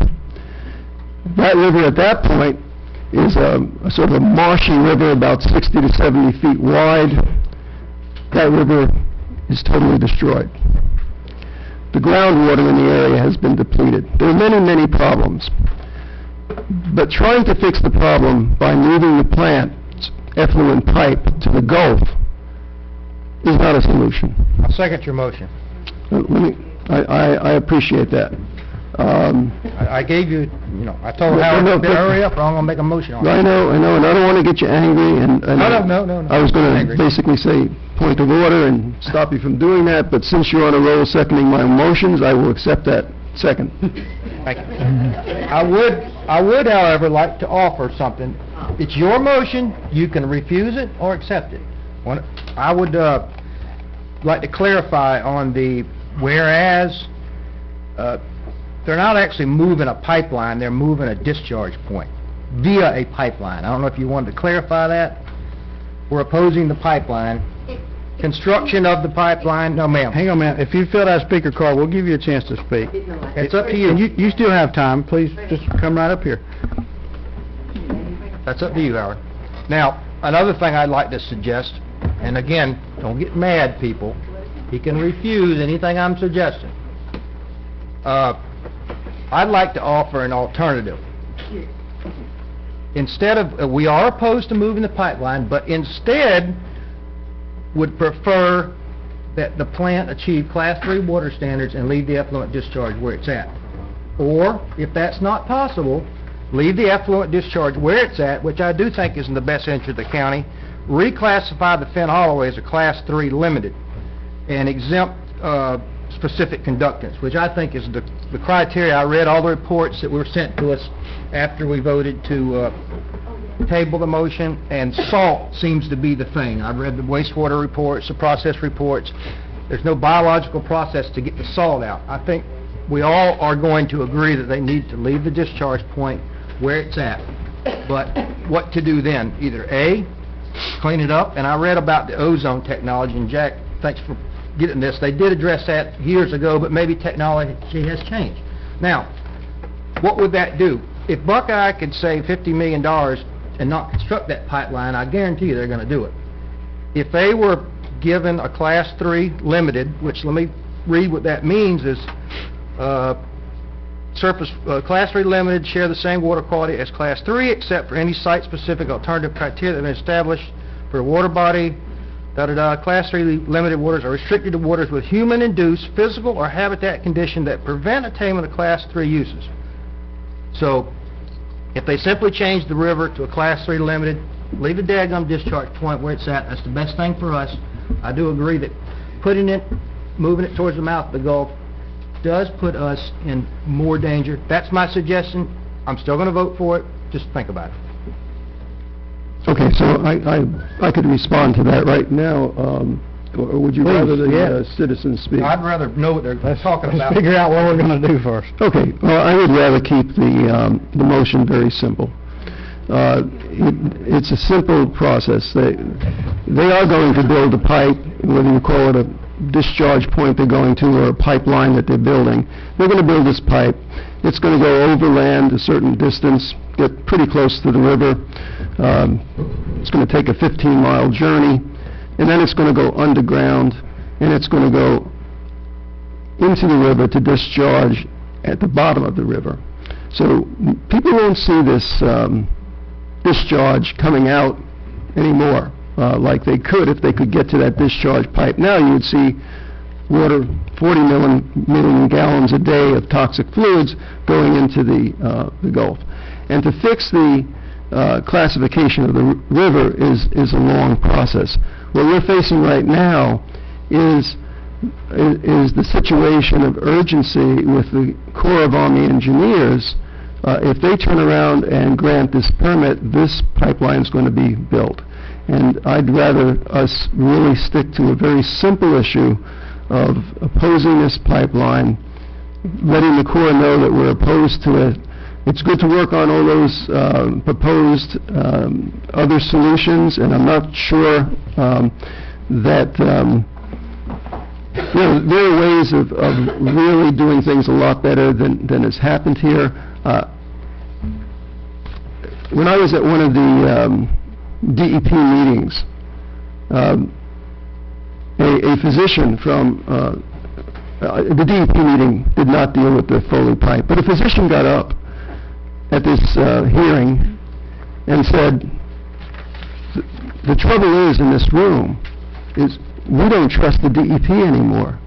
That river at that point is a sort of a marshy river about 60 to 70 feet wide. That river is totally destroyed. The groundwater in the area has been depleted. There are many, many problems. But trying to fix the problem by moving the plant's effluent pipe to the Gulf is not a solution. I'll second your motion. I appreciate that. I gave you, I told Howard to hurry up or I'm going to make a motion on it. I know, and I don't want to get you angry. No. I was going to basically say point of order and stop you from doing that, but since you're on a roll seconding my motions, I will accept that second. Thank you. I would, however, like to offer something. It's your motion. You can refuse it or accept it. I would like to clarify on the whereas, they're not actually moving a pipeline, they're moving a discharge point via a pipeline. I don't know if you wanted to clarify that. We're opposing the pipeline. Construction of the pipeline, no ma'am. Hang on a minute. If you fill out a speaker card, we'll give you a chance to speak. It's up to you. And you still have time. Please just come right up here. That's up to you, Howard. Now, another thing I'd like to suggest, and again, don't get mad, people. He can refuse anything I'm suggesting. I'd like to offer an alternative. Instead of, we are opposed to moving the pipeline, but instead would prefer that the plant achieve Class 3 water standards and leave the effluent discharge where it's at. Or, if that's not possible, leave the effluent discharge where it's at, which I do think is in the best interest of the county, reclassify the Fenn Holloway as a Class 3 limited, and exempt specific conductants, which I think is the criteria. I read all the reports that were sent to us after we voted to table the motion, and salt seems to be the thing. I've read the wastewater reports, the process reports. There's no biological process to get the salt out. I think we all are going to agree that they need to leave the discharge point where it's at. But what to do then? Either A, clean it up, and I read about the ozone technology, and Jack, thanks for getting this. They did address that years ago, but maybe technology has changed. Now, what would that do? If Buckeye could save $50 million and not construct that pipeline, I guarantee you they're going to do it. If they were given a Class 3 limited, which let me read what that means is surface Class 3 limited share the same water quality as Class 3 except for any site-specific alternative criteria that have been established for a water body. Class 3 limited waters are restricted to waters with human-induced physical or habitat condition that prevent attainment of Class 3 uses. So, if they simply change the river to a Class 3 limited, leave the daggum discharge point where it's at, that's the best thing for us. I do agree that moving it towards the mouth of the Gulf does put us in more danger. That's my suggestion. I'm still going to vote for it. Just think about it. Okay, so I could respond to that right now, or would you rather the citizens speak? I'd rather know what they're talking about. Let's figure out what we're going to do first. Okay, well, I would rather keep the motion very simple. It's a simple process. They are going to build a pipe, whether you call it a discharge point they're going to or a pipeline that they're building. They're going to build this pipe. It's going to go overland a certain distance, get pretty close to the river. It's going to take a 15-mile journey, and then it's going to go underground, and it's going to go into the river to discharge at the bottom of the river. So people won't see this discharge coming out anymore like they could if they could get to that discharge pipe. Now you would see water, 40 million gallons a day of toxic fluids going into the Gulf. And to fix the classification of the river is a long process. What we're facing right now is the situation of urgency with the Corps of Army Engineers. If they turn around and grant this permit, this pipeline is going to be built. And I'd rather us really stick to a very simple issue of opposing this pipeline, letting the Corps know that we're opposed to it. It's good to work on all those proposed other solutions, and I'm not sure that there are ways of really doing things a lot better than has happened here. When I was at one of the DEP meetings, a physician from the DEP meeting did not deal with the Foley pipe, but a physician got up at this hearing and said, the trouble is in this room is we don't trust the DEP anymore.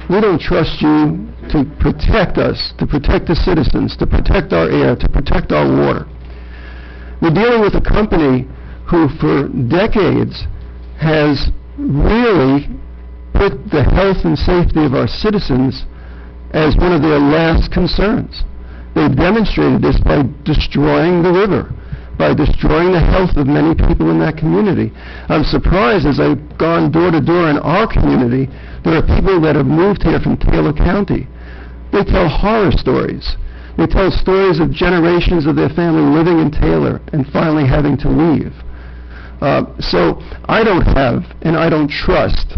We don't trust you to protect us, to protect the citizens, to protect our air, to protect our water. We're dealing with a company who for decades has really put the health and safety of our citizens as one of their last concerns. They've demonstrated this by destroying the river, by destroying the health of many people in that community. I'm surprised as I've gone door to door in our community, there are people that have moved here from Taylor County. They tell horror stories. They tell stories of generations of their family living in Taylor and finally having to leave. So I don't have and I don't trust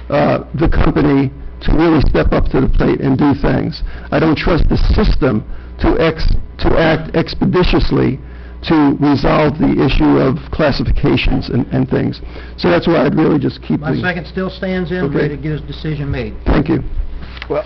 the company to really step up to the plate and do things. I don't trust the system to act expeditiously to resolve the issue of classifications and things. So that's why I'd really just keep My second still stands in, Okay. ready to get his decision made. Thank you. Well,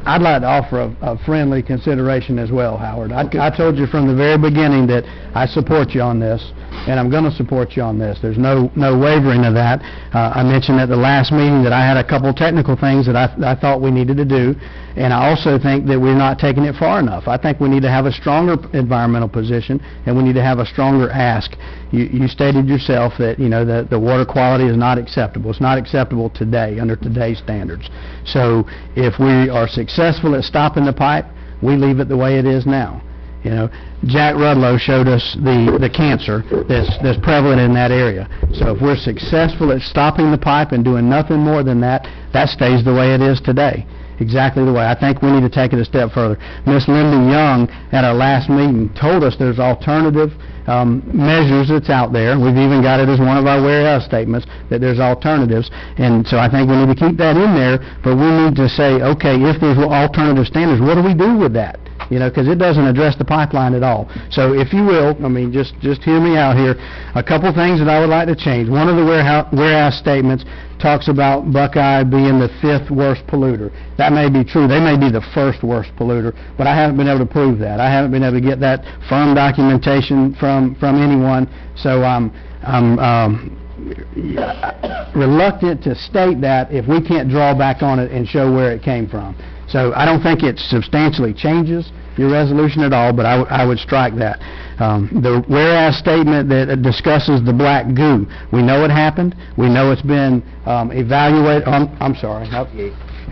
I'd like to offer a friendly consideration as well, Howard. I told you from the very beginning that I support you on this, and I'm going to support you on this. There's no wavering of that. I mentioned at the last meeting that I had a couple technical things that I thought we needed to do, and I also think that we're not taking it far enough. I think we need to have a stronger environmental position, and we need to have a stronger ask. You stated yourself that, you know, the water quality is not acceptable. It's not acceptable today, under today's standards. So if we are successful at stopping the pipe, we leave it the way it is now. You know, Jack Rudlow showed us the cancer that's prevalent in that area. So if we're successful at stopping the pipe and doing nothing more than that, that stays the way it is today. Exactly the way. I think we need to take it a step further. Miss Linda Young at our last meeting told us there's alternative measures that's out there. We've even got it as one of our warehouse statements that there's alternatives, and so I think we need to keep that in there, but we need to say, okay, if there's alternative standards, what do we do with that? You know, because it doesn't address the pipeline at all. So if you will, I mean, just hear me out here. A couple things that I would like to change. One of the warehouse statements talks about Buckeye being the 5th worst polluter. That may be true. They may be the 1st worst polluter, but I haven't been able to prove that. I haven't been able to get that firm documentation from anyone. So I'm reluctant to state that if we can't draw back on it and show where it came from. So I don't think it substantially changes your resolution at all, but I would strike that. The whereas statement that discusses the black goo, we know it happened. We know it's been evaluated. I'm sorry.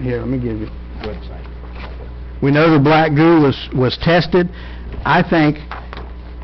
Here, let me give you the website. We know the black goo was tested. I think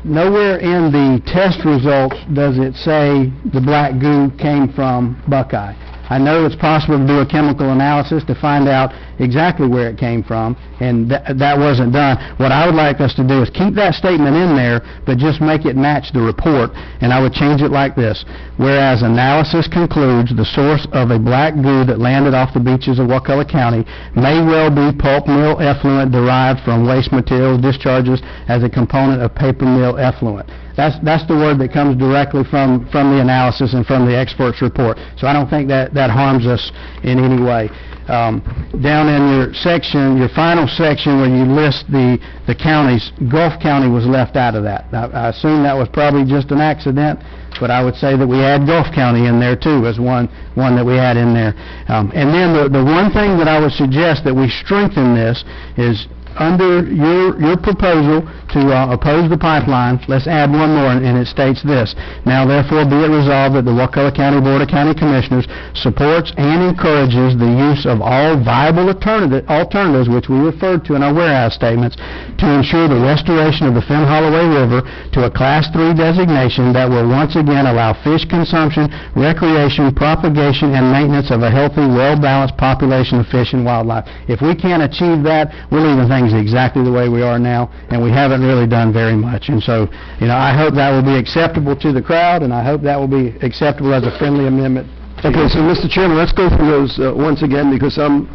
nowhere in the test results does it say the black goo came from Buckeye. I know it's possible to do a chemical analysis to find out exactly where it came from, and that wasn't done. What I would like us to do is keep that statement in there, but just make it match the report, and I would change it like this. Whereas analysis concludes the source of a black goo that landed off the beaches of Wakulla County may well be pulp mill effluent derived from waste materials discharges as a component of paper mill effluent. That's the word that comes directly from the analysis and from the expert's report. So I don't think that harms us in any way. Down in your section, your final section where you list the counties, Gulf County was left out of that. I assume that was probably just an accident, but I would say that we add Gulf County in there too as one that we had in there. And then the one thing that I would suggest that we strengthen this is under your proposal to oppose the pipeline, let's add one more, and it states this. Now, therefore, be it resolved that the Wakulla County Board of County Commissioners supports and encourages the use of all viable alternatives, which we referred to in our warehouse statements, to ensure the restoration of the Finn Holloway River to a Class 3 designation that will once again allow fish consumption, recreation, propagation, and maintenance of a healthy, well-balanced population of fish and wildlife. If we can't achieve that, we're leaving things exactly the way we are now, and we haven't really done very much. And so, you know, I hope that will be acceptable to the crowd, and I hope that will be acceptable as a friendly amendment. Okay, so Mr. Chairman, let's go through those once again, because I'm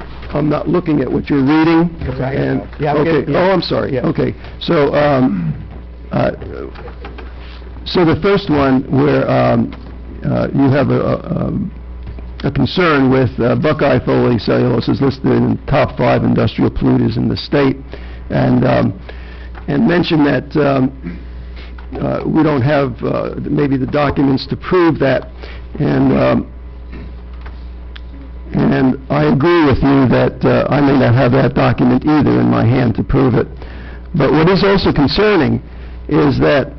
not looking at what you're reading. Okay. And, Yeah, okay. yeah. Oh, I'm sorry. Yeah. Okay. So, so the first one where you have a concern with Buckeye Foley Cellulose is listed in top 5 industrial polluters in the state, and mention that we don't have maybe the documents to prove that, and I agree with you that I may not have that document either in my hand to prove it. But what is also concerning is that,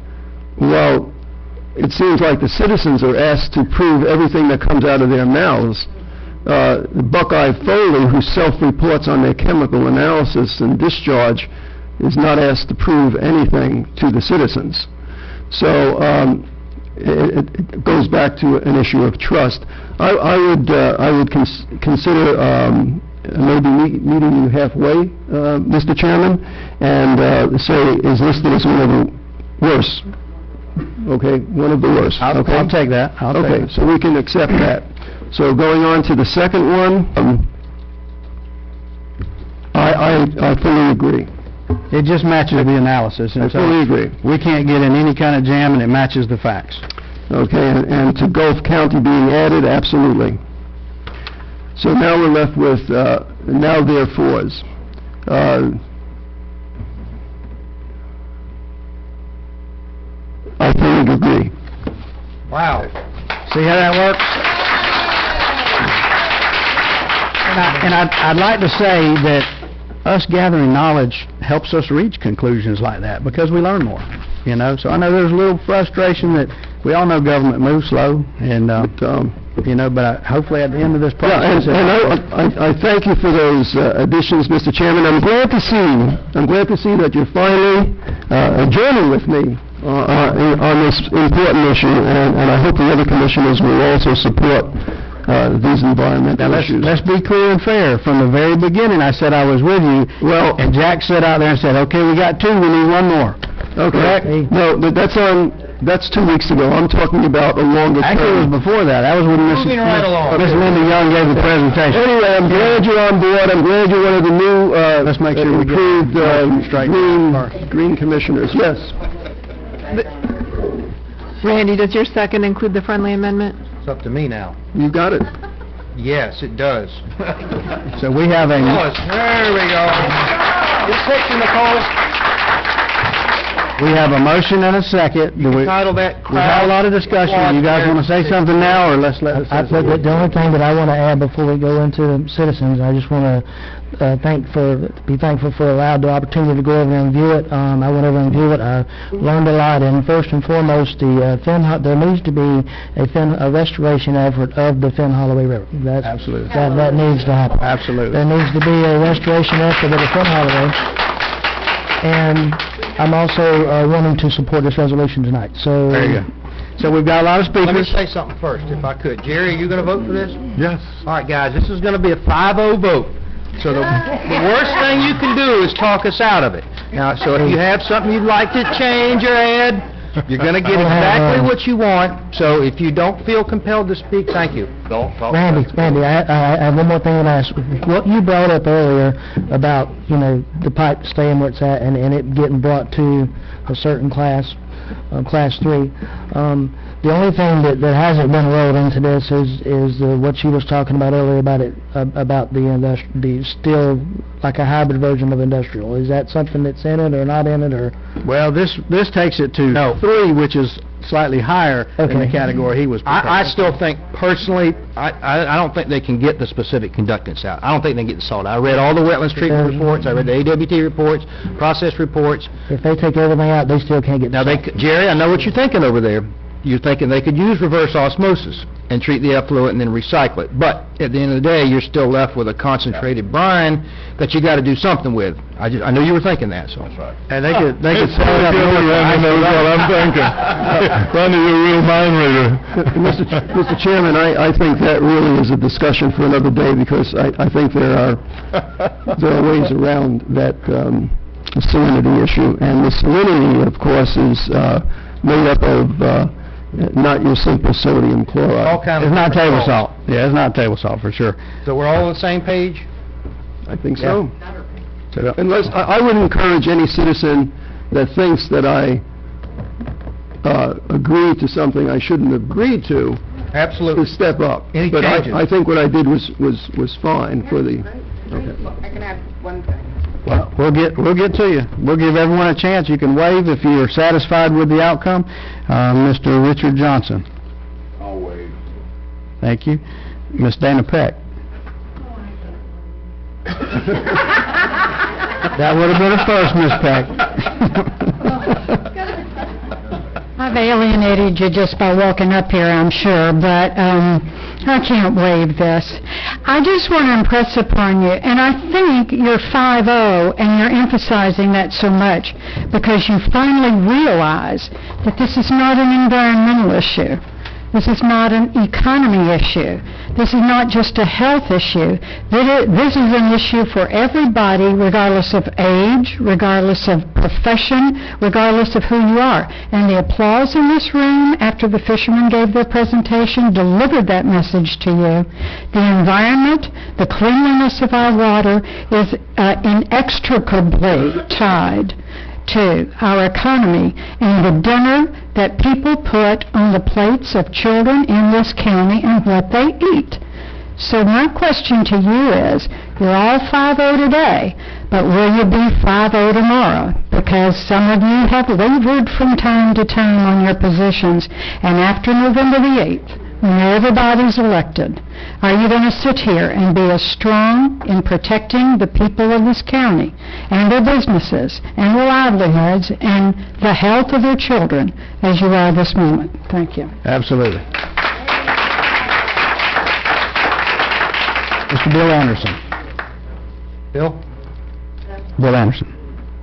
well, it seems like the citizens are asked to prove everything that comes out of their mouths. Buckeye Foley, who self-reports on their chemical analysis and discharge, is not asked to prove anything to the citizens. So it goes back to an issue of trust. I would consider maybe meeting you halfway, Mr. Chairman, and say is listed as one of the worst. Okay, one of the worst. I'll take that. Okay, so we can accept that. So going on to the second one, I fully agree. It just matches the analysis. I fully agree. We can't get in any kind of jam, and it matches the facts. Okay, and to Gulf County being added, absolutely. So now we're left with, now therefores. I fully agree. Wow. See how that works? And I'd like to say that us gathering knowledge helps us reach conclusions like that because we learn more, you know. So I know there's a little frustration that we all know government moves slow, and you know, but hopefully at the end of this process. Yeah, and I thank you for those additions, Mr. Chairman. I'm glad to see that you're finally joining with me on this important issue, and I hope the other commissioners will also support these environmental issues. Let's be clear and fair. From the very beginning, I said I was with you. Well, and Jack sat out there and said, "Okay, we got two. We need one more." Okay. No, but that's 2 weeks ago. I'm talking about a longer term. Actually, it was before that. That was when Miss Linda Young gave the presentation. Anyway, I'm glad you're on board. I'm glad you're one of the new let's make sure improved green commissioners. Yes. Randy, does your second include the friendly amendment? It's up to me now. You got it. Yes, it does. So we have a... There we go. Good picture, Nicole. We have a motion and a second. You can title that We've had a lot of discussion. You guys want to say something now, or let's let... The only thing that I want to add before we go into citizens, I just want to be thankful for allowed the opportunity to go over and view it. I went over and viewed it. I learned a lot, and first and foremost, there needs to be a restoration effort of the Finn Holloway River. Absolutely. That needs to happen. Absolutely. There needs to be a restoration effort of the Finn Holloway, and I'm also wanting to support this resolution tonight. So there you go. So we've got a lot of speakers. Let me say something first, if I could. Jerry, are you going to vote for this? Yes. All right, guys, this is going to be a 5-0 vote. So the worst thing you can do is talk us out of it. Now, so if you have something you'd like to change or add, you're going to get exactly what you want. So if you don't feel compelled to speak, thank you. Don't talk. Randy, I have one more thing to ask. What you brought up earlier about, you know, the pipe staying where it's at and it getting brought to a certain class, class 3. The only thing that hasn't been rolled into this is what she was talking about earlier about the still like a hybrid version of industrial. Is that something that's in it or not in it, or? Well, this takes it to 3, which is slightly higher than the category he was proposing. I still think, personally, I don't think they can get the specific conductance out. I don't think they can get the salt. I read all the wetlands treatment reports. I read the AWT reports, process reports. If they take everything out, they still can't get the salt. Jerry, I know what you're thinking over there. You're thinking they could use reverse osmosis and treat the effluent and then recycle it. But at the end of the day, you're still left with a concentrated brine that you got to do something with. I know you were thinking that, so. That's right. And they could set it up. Randy knows what I'm thinking. Randy's a real mind reader. Mr. Chairman, I think that really is a discussion for another day because I think there are ways around that salinity issue. And the salinity, of course, is made up of not your simple sodium chloride. It's not table salt. Yeah, it's not table salt for sure. So we're all on the same page? I think so. Unless I would encourage any citizen that thinks that I agreed to something I shouldn't have agreed to. Absolutely. To step up. Any but changes? I think what I did was fine for the. Okay. I can add one thing. Well, we'll get to you. We'll give everyone a chance. You can waive if you're satisfied with the outcome. Mr. Richard Johnson. I'll waive. Thank you. Ms. Dana Peck. That would have been a first, Ms. Peck. I've alienated you just by walking up here, I'm sure, but I can't waive this. I just want to impress upon you, and I think you're 5-0 and you're emphasizing that so much because you finally realize that this is not an environmental issue. This is not an economy issue. This is not just a health issue. This is an issue for everybody, regardless of age, regardless of profession, regardless of who you are. And the applause in this room after the fishermen gave their presentation delivered that message to you. The environment, the cleanliness of our water is inextricably tied to our economy and the dinner that people put on the plates of children in this county and what they eat. So my question to you is, you're all 5-0 today, but will you be 5-0 tomorrow? Because some of you have wavered from time to time on your positions, and after November the 8th, when everybody's elected, are you going to sit here and be as strong in protecting the people of this county and their businesses and their livelihoods and the health of their children as you are this moment? Thank you. Absolutely. Mr. Bill Anderson. Bill? Bill Anderson.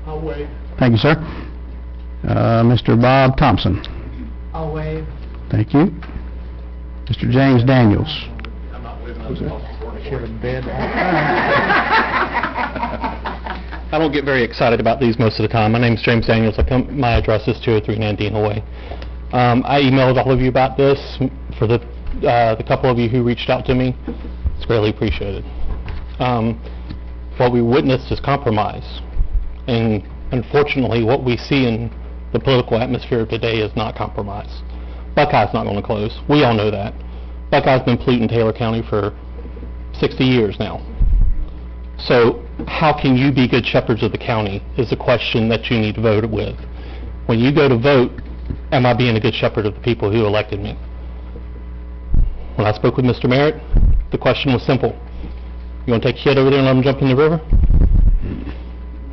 I'll waive. Thank you, sir. Mr. Bob Thompson. I'll waive. Thank you. Mr. James Daniels. I don't get very excited about these most of the time. My name's James Daniels. My address is 203 Nandina Way. I emailed all of you about this. For the couple of you who reached out to me, it's greatly appreciated. What we witnessed is compromise. And unfortunately, what we see in the political atmosphere today is not compromise. Buckeye's not going to close. We all know that. Buckeye's been polluting Taylor County for 60 years now. So how can you be good shepherds of the county is the question that you need to vote with. When you go to vote, am I being a good shepherd of the people who elected me? When I spoke with Mr. Merritt, the question was simple. You want to take a kid over there and let him jump in the river?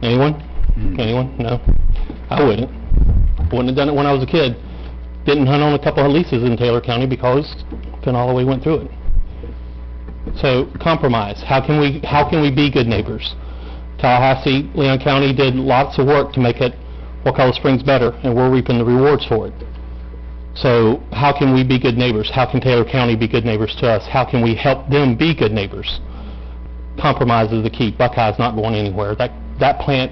Anyone? Anyone? No? I wouldn't. I wouldn't have done it when I was a kid. Didn't hunt on a couple of leases in Taylor County because Finn Holloway went through it. So compromise. How can we be good neighbors? Tallahassee, Leon County did lots of work to make it Wakulla Springs better, and we're reaping the rewards for it. So how can we be good neighbors? How can Taylor County be good neighbors to us? How can we help them be good neighbors? Compromise is the key. Buckeye's not going anywhere. That plant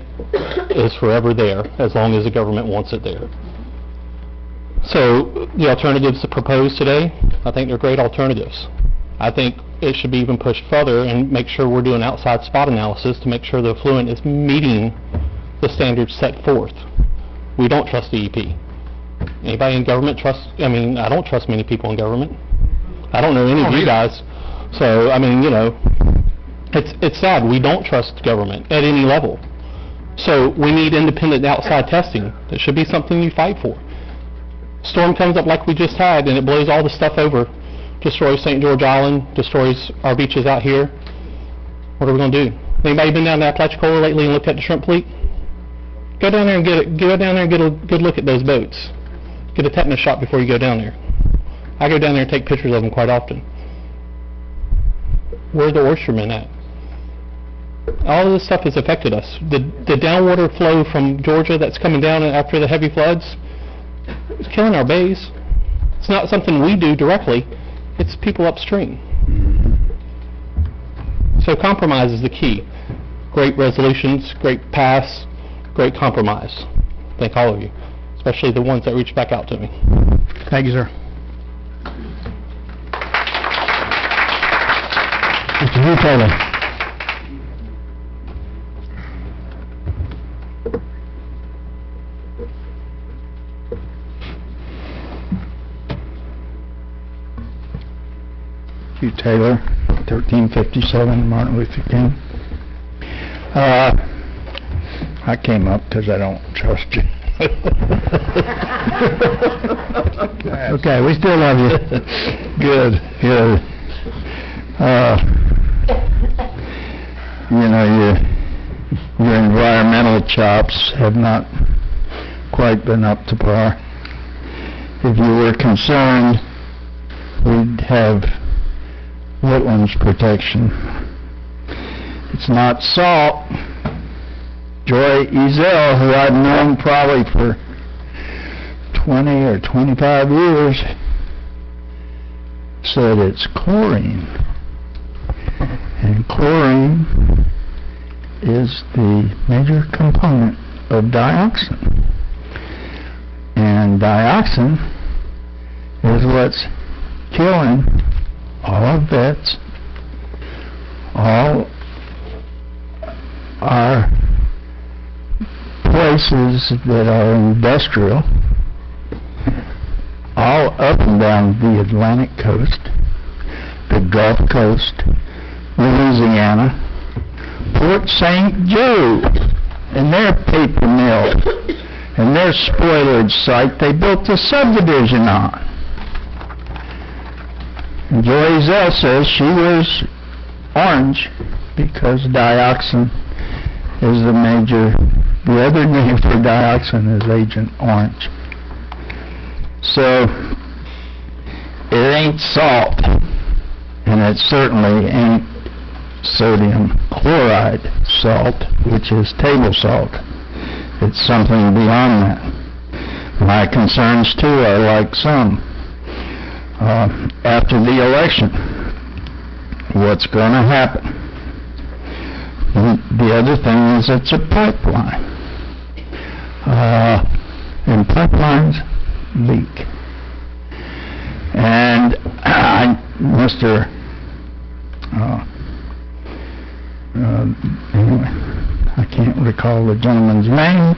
is forever there as long as the government wants it there. So the alternatives proposed today, I think they're great alternatives. I think it should be even pushed further and make sure we're doing outside spot analysis to make sure the effluent is meeting the standards set forth. We don't trust DEP. Anybody in government trust? I mean, I don't trust many people in government. I don't know any of you guys. So, I mean, you know, it's sad. We don't trust government at any level. So we need independent outside testing. That should be something you fight for. Storm comes up like we just had, and it blows all the stuff over, destroys St. George Island, destroys our beaches out here. What are we going to do? Anybody been down to Apalachicola lately and looked at the shrimp fleet? Go down there and get a good look at those boats. Get a tetanus shot before you go down there. I go down there and take pictures of them quite often. Where are the oystermen at? All of this stuff has affected us. The downwater flow from Georgia that's coming down after the heavy floods, it's killing our bays. It's not something we do directly. It's people upstream. So compromise is the key. Great resolutions, great pass, great compromise. Thank all of you, especially the ones that reach back out to me. Thank you, sir. Mr. Hugh Taylor. Hugh Taylor, 1357 Martin Luther King. I came up because I don't trust you. Okay, we still love you. Good. You know, your environmental chops have not quite been up to par. If you were concerned, we'd have wetlands protection. It's not salt. Joy Ezel, who I've known probably for 20 or 25 years, said it's chlorine. And chlorine is the major component of dioxin. And dioxin is what's killing all our vets, all our places that are industrial, all up and down the Atlantic coast, the Gulf Coast, Louisiana, Port St. Joe, and their paper mill, and their spoilage site they built a subdivision on. And Joy Zell says she was orange because dioxin is the other name for dioxin is Agent Orange. So, it ain't salt, and it certainly ain't sodium chloride salt, which is table salt. It's something beyond that. My concerns, too, are like some. After the election, what's going to happen? The other thing is it's a pipeline. And pipelines leak. And anyway, I can't recall the gentleman's name,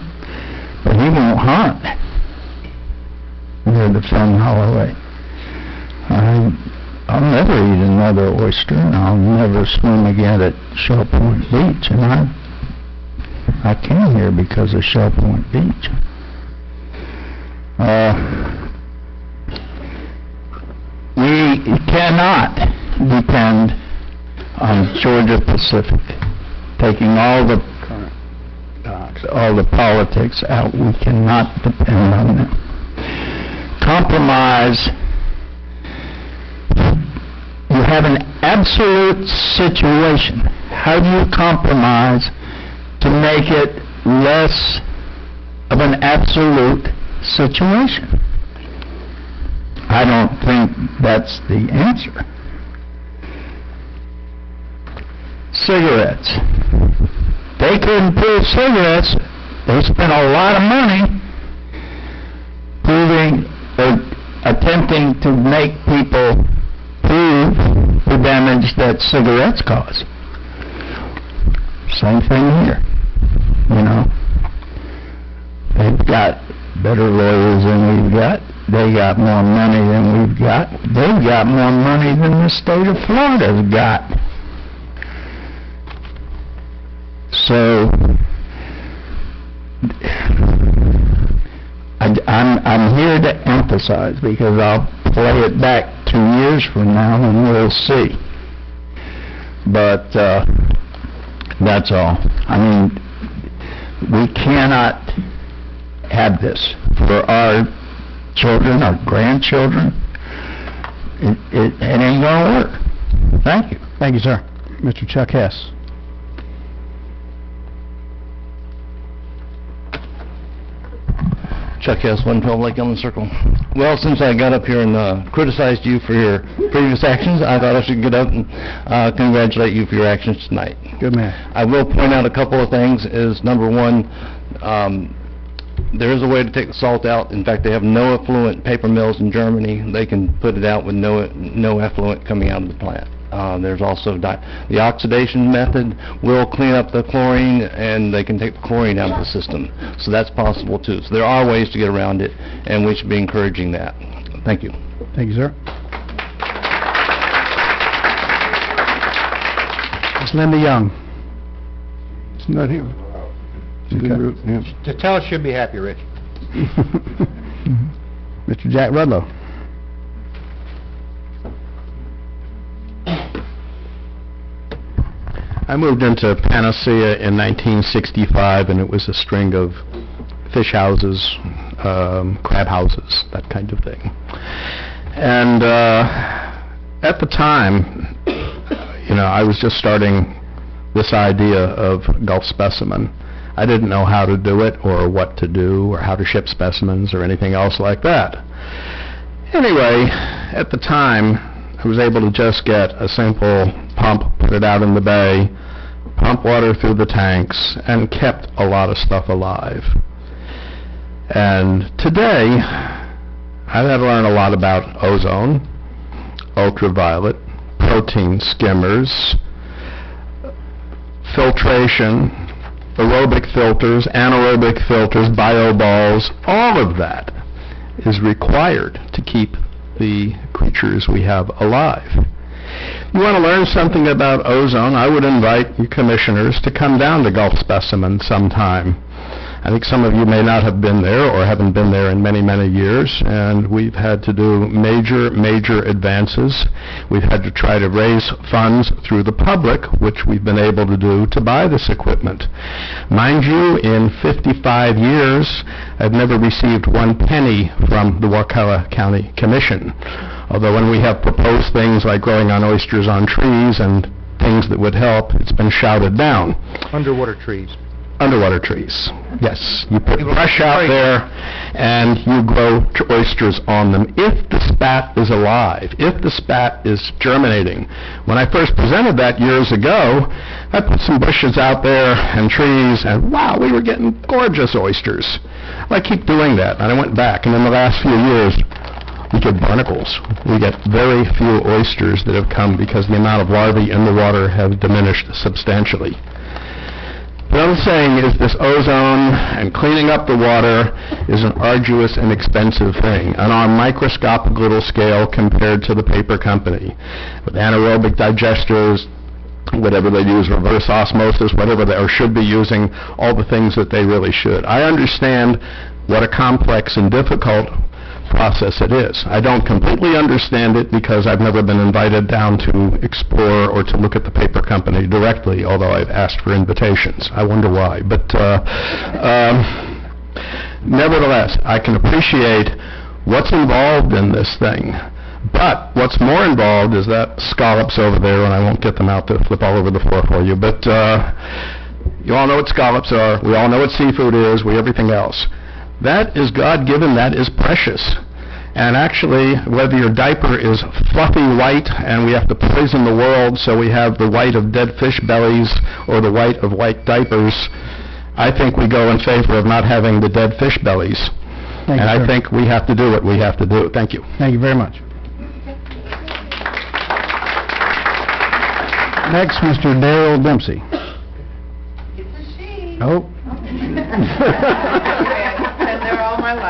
but he won't hunt near the Finn Holloway. I'll never eat another oyster, and I'll never swim again at Shell Point Beach, and I came here because of Shell Point Beach. We cannot depend on Georgia Pacific taking all the politics out. We cannot depend on them. Compromise. You have an absolute situation. How do you compromise to make it less of an absolute situation? I don't think that's the answer. Cigarettes. They couldn't prove cigarettes. They spent a lot of money attempting to make people prove the damage that cigarettes cause. Same thing here. You know, they've got better lawyers than we've got. They got more money than we've got. They've got more money than the state of Florida's got. So, I'm here to emphasize, because I'll play it back 2 years from now and we'll see. But that's all. I mean, we cannot have this for our children, our grandchildren. It ain't gonna work. Thank you. Thank you, sir. Mr. Chuck Hess. Chuck Hess, 112 Lake Ellen Circle. Well, since I got up here and criticized you for your previous actions, I thought I should get up and congratulate you for your actions tonight. Good man. I will point out a couple of things. Is number one, there is a way to take the salt out. In fact, they have no effluent paper mills in Germany. They can put it out with no effluent coming out of the plant. There's also the oxidation method will clean up the chlorine, and they can take the chlorine out of the system. So that's possible too. So there are ways to get around it, and we should be encouraging that. Thank you. Thank you, sir. Ms. Linda Young. It's not here. Okay. Just tell us she'll be happy, Rich. Mr. Jack Rudlow. I moved into Panacea in 1965, and it was a string of fish houses, crab houses, that kind of thing. And at the time, I was just starting this idea of Gulf specimen. I didn't know how to do it or what to do or how to ship specimens or anything else like that. Anyway, at the time, I was able to just get a simple pump, put it out in the bay, pump water through the tanks, and kept a lot of stuff alive. And today, I've had to learn a lot about ozone, ultraviolet, protein skimmers, filtration, aerobic filters, anaerobic filters, bioballs. All of that is required to keep the creatures we have alive. You want to learn something about ozone, I would invite you commissioners to come down to Gulf Specimen sometime. I think some of you may not have been there or haven't been there in many, many years, and we've had to do major advances. We've had to try to raise funds through the public, which we've been able to do, to buy this equipment. Mind you, in 55 years, I've never received 1 penny from the Wakulla County Commission. Although when we have proposed things like growing on oysters on trees and things that would help, it's been shouted down. Underwater trees. Underwater trees, yes. You put brush out there and you grow oysters on them if the spat is alive, if the spat is germinating. When I first presented that years ago, I put some bushes out there and trees, and wow, we were getting gorgeous oysters. I keep doing that, and I went back, and in the last few years, we get barnacles. We get very few oysters that have come because the amount of larvae in the water have diminished substantially. What I'm saying is this ozone and cleaning up the water is an arduous and expensive thing on a microscopic little scale compared to the paper company. With anaerobic digesters, whatever they use, reverse osmosis, whatever they or should be using, all the things that they really should. I understand what a complex and difficult process it is. I don't completely understand it because I've never been invited down to explore or to look at the paper company directly, although I've asked for invitations. I wonder why. But nevertheless, I can appreciate what's involved in this thing. But what's more involved is that scallops over there, and I won't get them out to flip all over the floor for you, but you all know what scallops are. We all know what seafood is, everything else. That is God-given, that is precious. And actually, whether your diaper is fluffy white and we have to poison the world so we have the white of dead fish bellies or the white of white diapers, I think we go in favor of not having the dead fish bellies. Thank you, I sir. think we have to do what we have to do. Thank you. Thank you very much. Next, Mr. Darrell Dempsey. Oh.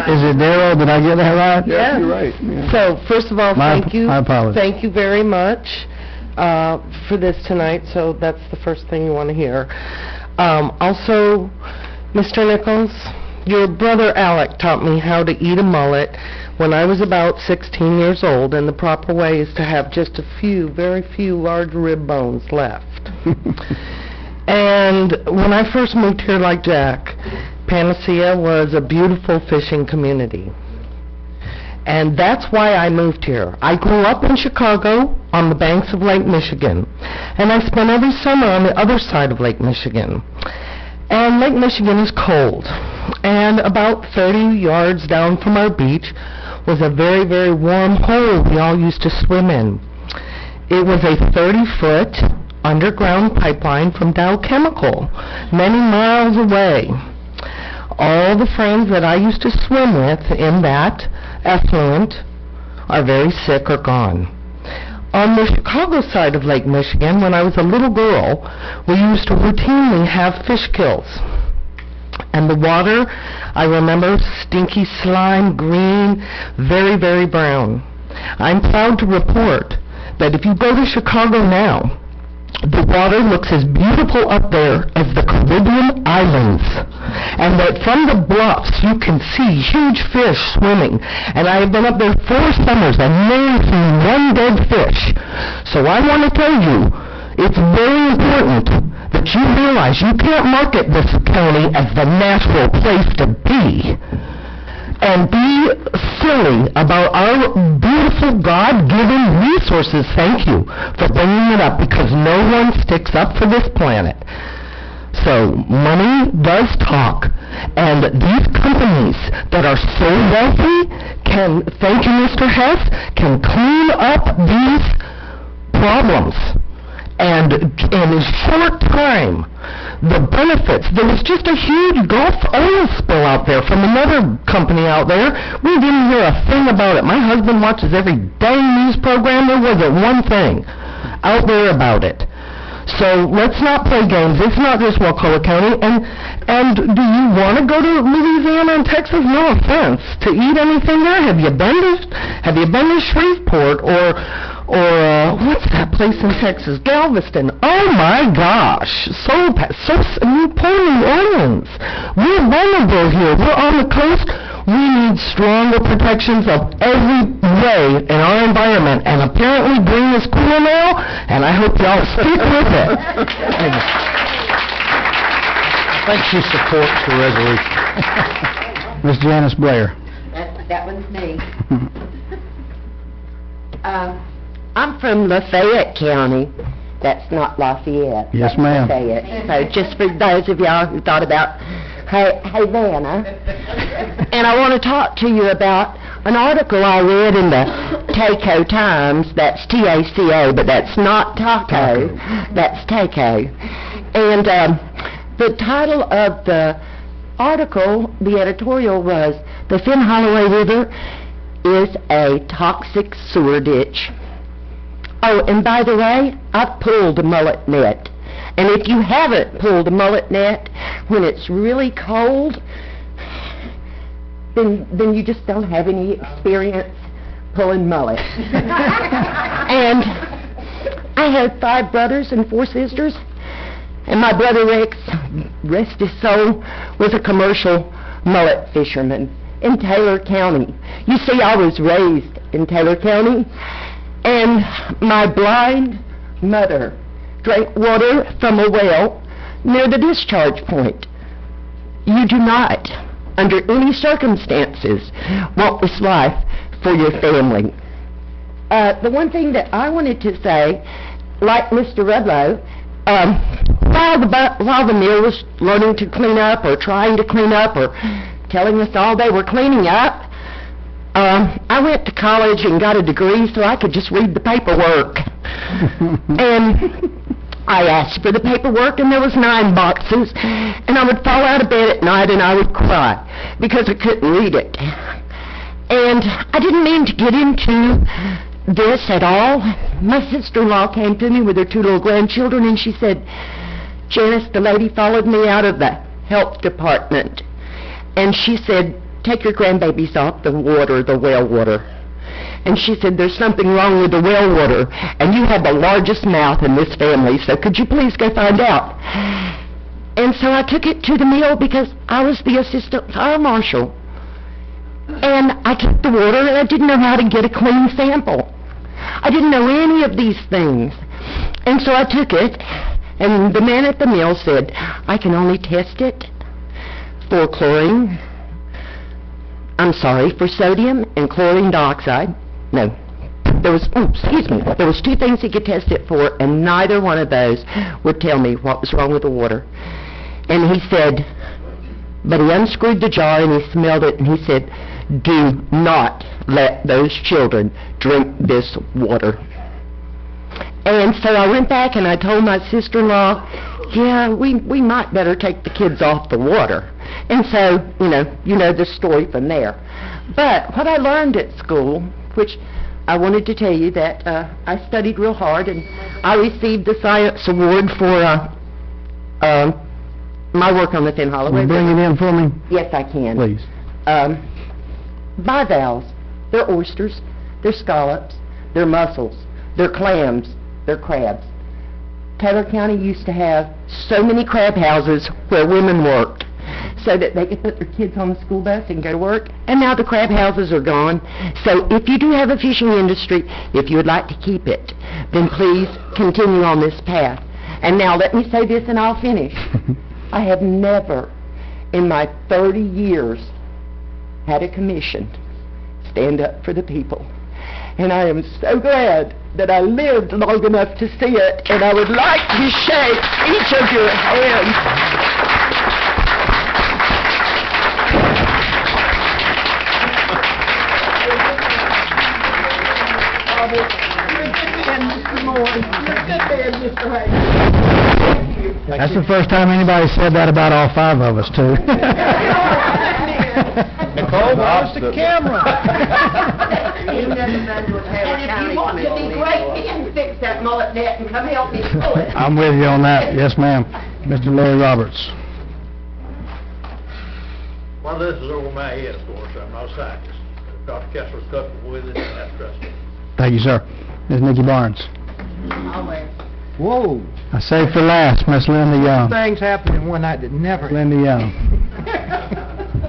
Is it Darrell? Did I get that right? Yes. You're right. Yeah. So, first of all, thank you. I apologize. Thank you very much for this tonight, so that's the first thing you want to hear. Also, Mr. Nichols, your brother Alec taught me how to eat a mullet when I was about 16 years old, and the proper way is to have just a few, very few large rib bones left. And when I first moved here like Jack, Panacea was a beautiful fishing community. And that's why I moved here. I grew up in Chicago on the banks of Lake Michigan, and I spent every summer on the other side of Lake Michigan. And Lake Michigan is cold. And about 30 yards down from our beach was a very, very warm hole we all used to swim in. It was a 30-foot underground pipeline from Dow Chemical, many miles away. All the friends that I used to swim with in that effluent are very sick or gone. On the Chicago side of Lake Michigan, when I was a little girl, we used to routinely have fish kills. And the water, I remember, stinky slime, green, very, very brown. I'm proud to report that if you go to Chicago now, the water looks as beautiful up there as the Caribbean islands, and that from the bluffs you can see huge fish swimming. And I have been up there 4 summers and never seen one dead fish. So I want to tell you, it's very important that you realize you can't market this county as the natural place to be. and be silly about our beautiful God-given resources. Thank you for bringing it up, because no one sticks up for this planet. So money does talk, and these companies that are so wealthy can, thank you, Mr. Hess, can clean up these problems. And in a short time, the benefits, there was just a huge Gulf oil spill out there from another company out there. We didn't hear a thing about it. My husband watches every dang news program. There wasn't one thing out there about it. So let's not play games. It's not just Wakulla County. And do you want to go to Louisiana and Texas? No offense. To eat anything there? Have you been to Shreveport or what's that place in Texas? Galveston. Oh my gosh. Poor New Orleans. We're vulnerable here. We're on the coast. We need stronger protections of every way in our environment, and apparently green is cool now, and I hope y'all stick with it. Thanks for support the resolution. Ms. Janice Blair. That one's me. I'm from Lafayette County. That's not Lafayette. Yes, that's ma'am. Lafayette. So just for those of y'all who thought about Havana. And I want to talk to you about an article I read in the Taco Times. That's T-A-C-O, but that's not taco. That's Taco. And the title of the article, the editorial was, "The Finn Holloway River is a toxic sewer ditch." Oh, and by the way, I've pulled a mullet net. And if you haven't pulled a mullet net when it's really cold, then you just don't have any experience pulling mullet. And I had 5 brothers and 4 sisters, and my brother Rex, rest his soul, was a commercial mullet fisherman in Taylor County. You see, I was raised in Taylor County, and my blind mother drank water from a well near the discharge point. You do not, under any circumstances, want this life for your family. The one thing that I wanted to say, like Mr. Rudlow, while the mill was learning to clean up or trying to clean up or telling us all they were cleaning up, I went to college and got a degree so I could just read the paperwork. And I asked for the paperwork, and there was 9 boxes, and I would fall out of bed at night and I would cry because I couldn't read it. And I didn't mean to get into this at all. My sister-in-law came to me with her 2 little grandchildren, and she said, "Janice, the lady followed me out of the health department, and she said, take your grandbabies off the water, the well water." And she said, "There's something wrong with the well water, and you have the largest mouth in this family, so could you please go find out?" And so I took it to the mill because I was the assistant fire marshal. And I took the water, and I didn't know how to get a clean sample. I didn't know any of these things. And so I took it, and the man at the mill said, "I can only test it for chlorine. For sodium and chlorine dioxide." No, there was 2 things he could test it for, and neither one of those would tell me what was wrong with the water. And he said, but he unscrewed the jar and he smelled it, and he said, "Do not let those children drink this water." And so I went back and I told my sister-in-law, "Yeah, we might better take the kids off the water." And so, you know the story from there. But what I learned at school, which I wanted to tell you that I studied real hard, and I received the Science Award for my work on the Finn Holloway. Bring it in for me? Yes, I can. Please. Bivalves, they're oysters, they're scallops, they're mussels, they're clams, they're crabs. Taylor County used to have so many crab houses where women worked so that they could put their kids on the school bus and go to work, and now the crab houses are gone. So if you do have a fishing industry, if you would like to keep it, then please continue on this path. And now let me say this and I'll finish. I have never in my 30 years had a commission, stand up for the people. And I am so glad that I lived long enough to see it, and I would like to shake each of your hands. That's the first time anybody said that about all 5 of us, too. Nicole, where's the camera? And if you want to be great, then fix that mullet net and come help me pull it. I'm with you on that. Yes, ma'am. Mr. Larry Roberts. Well, this is over my head, of course. I'm not a scientist. Dr. Kessler's comfortable with it, and that's trusted. Thank you, sir. Ms. Nikki Barnes. Whoa. I saved for last, Miss Linda Young. Things happened in one night that never... Linda Young.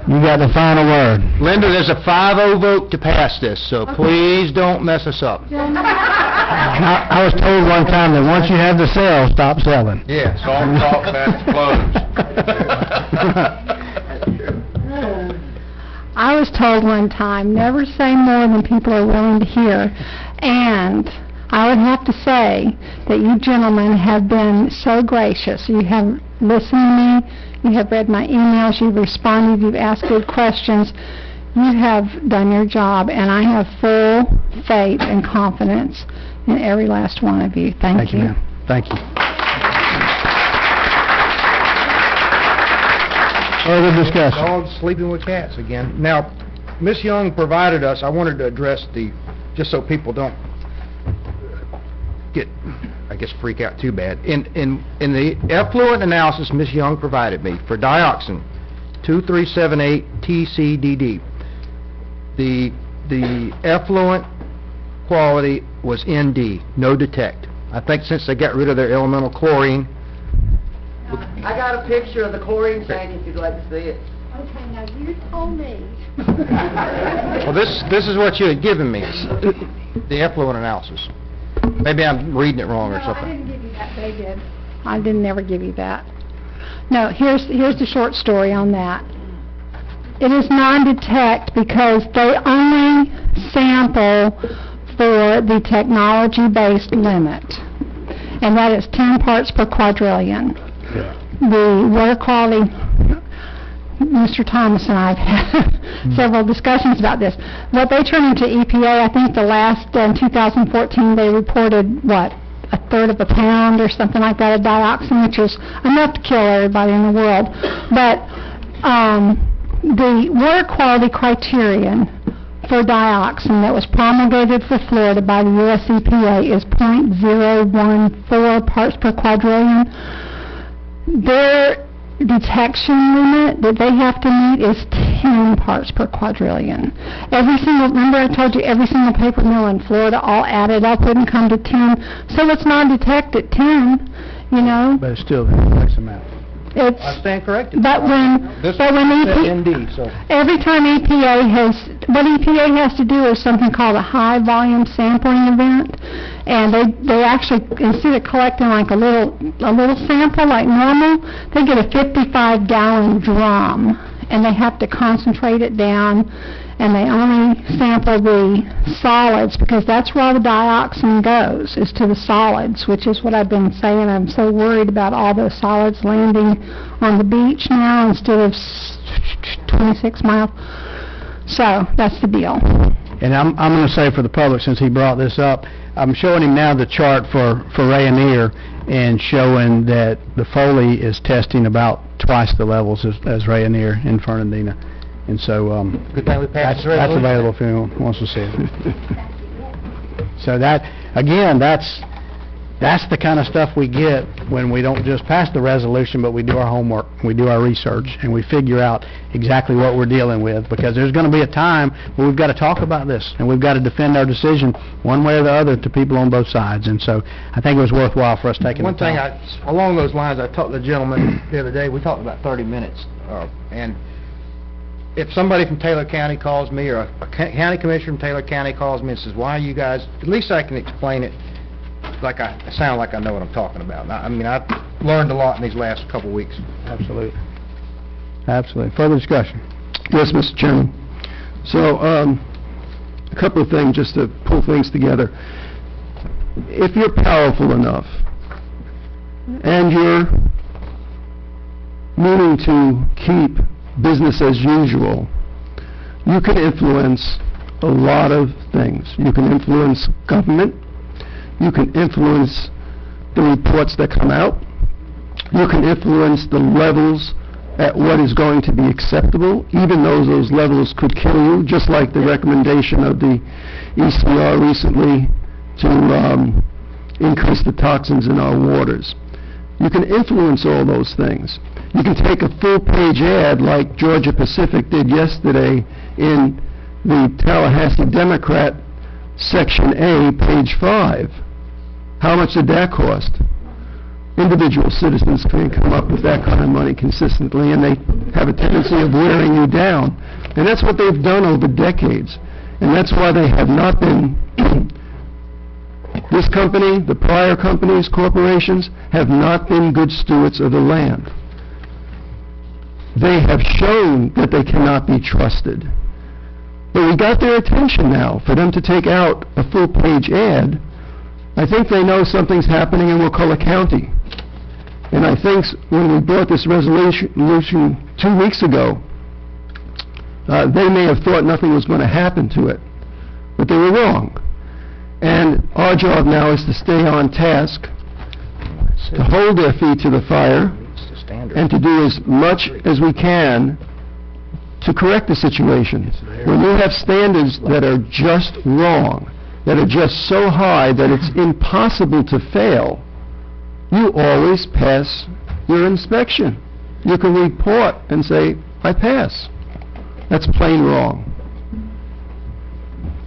You got the final word. Linda, there's a 5-0 vote to pass this, so please don't mess us up. I was told one time that once you have the sale, stop selling. Yes. Don't talk, that's closed. I was told one time, never say more than people are willing to hear. And I would have to say that you gentlemen have been so gracious. You have listened to me, you have read my emails, you've responded, you've asked good questions. You have done your job, and I have full faith and confidence in every last one of you. Thank you. Ma'am. Thank you. Further discussion. Dogs sleeping with cats again. Now, Ms. Young provided us, I wanted to address just so people don't get, I guess, freak out too bad. In the effluent analysis Ms. Young provided me for dioxin, 2378 TCDD, the effluent quality was ND, no detect. I think since they got rid of their elemental chlorine. I got a picture of the chlorine tank if you'd like to see it. Okay, now you told me. Well, this is what you had given me, the effluent analysis. Maybe I'm reading it wrong or something. I didn't give you that, they did. I didn't never give you that. No, here's the short story on that. It is non-detect because they only sample for the technology-based limit, and that is 10 parts per quadrillion. The water quality, Mr. Thomas and I have had several discussions about this. What they turn into EPA, I think the last, in 2014, they reported, what, 1/3 of a pound or something like that of dioxin, which is enough to kill everybody in the world. But the water quality criterion for dioxin that was promulgated for Florida by the U.S. EPA is 0.014 parts per quadrillion. Their detection limit that they have to meet is 10 parts per quadrillion. Remember I told you every single paper mill in Florida all added up wouldn't come to 10, so it's non-detect at 10, you know. But it's still the X amount. I stand corrected. But when ND, so. every time what EPA has to do is something called a high volume sampling event, and they actually, instead of collecting like a little sample like normal, they get a 55-gallon drum, and they have to concentrate it down, and they only sample the solids because that's where all the dioxin goes, is to the solids, which is what I've been saying. I'm so worried about all those solids landing on the beach now instead of 26 miles. So that's the deal. And I'm going to say for the public, since he brought this up, I'm showing him now the chart for Rayonier and showing that the Foley is testing about twice the levels as Rayonier in Fernandina. And so good thing we passed that's available if anyone wants to see it. So that, again, that's the kind of stuff we get when we don't just pass the resolution, but we do our homework, we do our research, and we figure out exactly what we're dealing with, because there's going to be a time where we've got to talk about this, and we've got to defend our decision one way or the other to people on both sides. And so I think it was worthwhile for us taking the time. One thing, along those lines, I talked to the gentleman the other day, we talked about 30 minutes, and if somebody from Taylor County calls me, or a county commissioner from Taylor County calls me and says, why are you guys, at least I can explain it like I sound like I know what I'm talking about. I mean, I've learned a lot in these last couple of weeks. Absolutely. Absolutely. Further discussion? Yes, Mr. Chairman. So, a couple of things just to pull things together. If you're powerful enough and you're meaning to keep business as usual, you can influence a lot of things. You can influence government. You can influence the reports that come out. You can influence the levels at what is going to be acceptable, even though those levels could kill you, just like the recommendation of the ECR recently to increase the toxins in our waters. You can influence all those things. You can take a full-page ad like Georgia Pacific did yesterday in the Tallahassee Democrat, Section A, page 5. How much did that cost? Individual citizens can't come up with that kind of money consistently, and they have a tendency of wearing you down. And that's what they've done over decades. And that's why they have not been, this company, the prior companies, corporations, have not been good stewards of the land. They have shown that they cannot be trusted. But we got their attention now. For them to take out a full-page ad, I think they know something's happening in Wakulla County. And I think when we brought this resolution 2 weeks ago, they may have thought nothing was going to happen to it, but they were wrong. And our job now is to stay on task, to hold their feet to the fire, and to do as much as we can to correct the situation. When you have standards that are just wrong, that are just so high that it's impossible to fail, you always pass your inspection. You can report and say, I pass. That's plain wrong.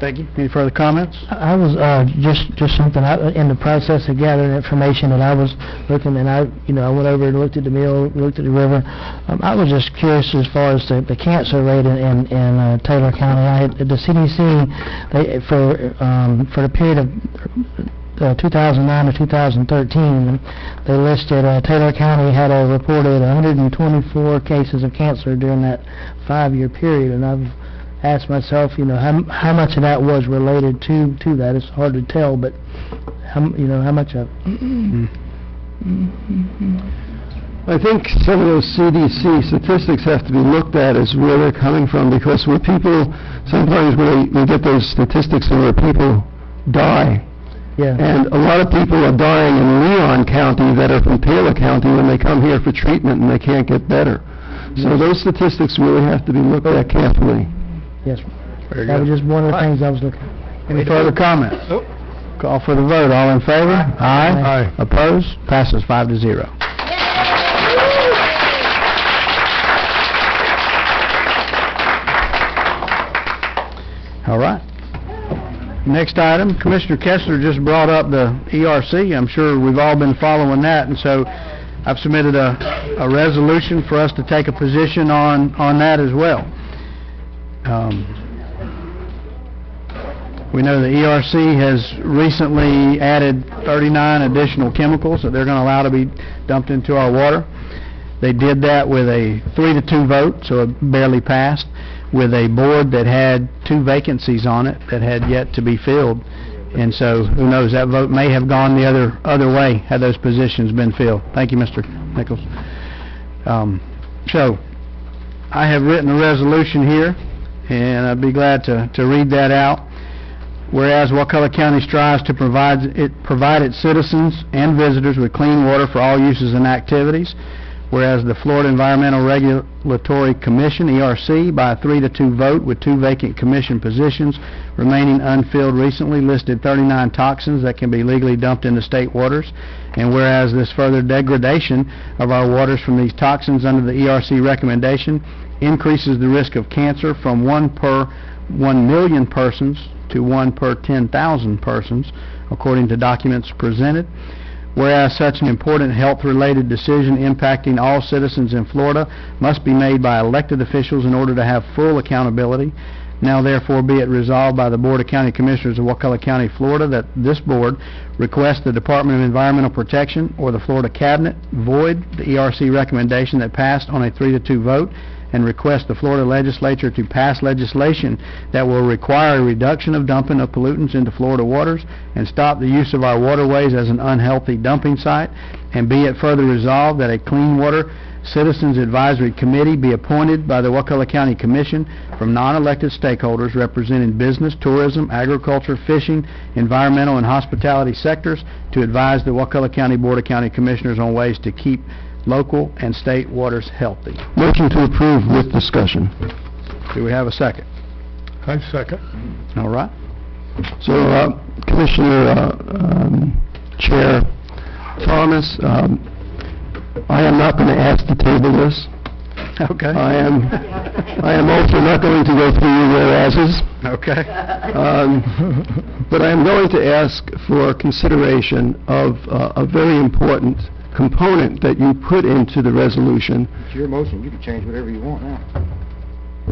Thank you. Any further comments? I was just something in the process of gathering information, and I was looking, and I went over and looked at the mill, looked at the river. I was just curious as far as the cancer rate in Taylor County. The CDC, for the period of 2009 to 2013, they listed Taylor County had reported 124 cases of cancer during that 5-year period, and I've asked myself, how much of that was related to that. It's hard to tell, but how much of I think some of those CDC statistics have to be looked at as where they're coming from, because where people, sometimes we get those statistics where people die. Yeah. And a lot of people are dying in Leon County that are from Taylor County when they come here for treatment and they can't get better. So those statistics really have to be looked at carefully. Yes. That was just one of the things I was looking at. Any further comments? Call for the vote. All in favor? Aye. Opposed? Passes 5-0. All right. Next item, Commissioner Kessler just brought up the ERC. I'm sure we've all been following that, and so I've submitted a resolution for us to take a position on that as well. We know the ERC has recently added 39 additional chemicals that they're going to allow to be dumped into our water. They did that with a 3-2 vote, so it barely passed, with a board that had 2 vacancies on it that had yet to be filled. And so, who knows, that vote may have gone the other way had those positions been filled. Thank you, Mr. Nichols. So, I have written a resolution here, and I'd be glad to read that out. Whereas Wakulla County strives to provide its citizens and visitors with clean water for all uses and activities. Whereas the Florida Environmental Regulatory Commission, ERC, by a 3-2 vote with 2 vacant commission positions remaining unfilled, recently listed 39 toxins that can be legally dumped into state waters. And whereas this further degradation of our waters from these toxins under the ERC recommendation increases the risk of cancer from 1 per 1 million persons to 1 per 10,000 persons, according to documents presented. Whereas such an important health-related decision impacting all citizens in Florida must be made by elected officials in order to have full accountability. Now therefore be it resolved by the Board of County Commissioners of Wakulla County, Florida, that this board requests the Department of Environmental Protection or the Florida Cabinet void the ERC recommendation that passed on a 3-2 vote and request the Florida legislature to pass legislation that will require a reduction of dumping of pollutants into Florida waters and stop the use of our waterways as an unhealthy dumping site. And be it further resolved that a Clean Water Citizens Advisory Committee be appointed by the Wakulla County Commission from non-elected stakeholders representing business, tourism, agriculture, fishing, environmental, and hospitality sectors to advise the Wakulla County Board of County Commissioners on ways to keep local and state waters healthy. Motion to approve with discussion. Do we have a second? I second. All right. So, Commissioner, Chair Thomas, I am not going to ask to table this. Okay. I am also not going to go through your whereases. Okay. But I am going to ask for consideration of a very important component that you put into the resolution. It's your motion, you can change whatever you want now.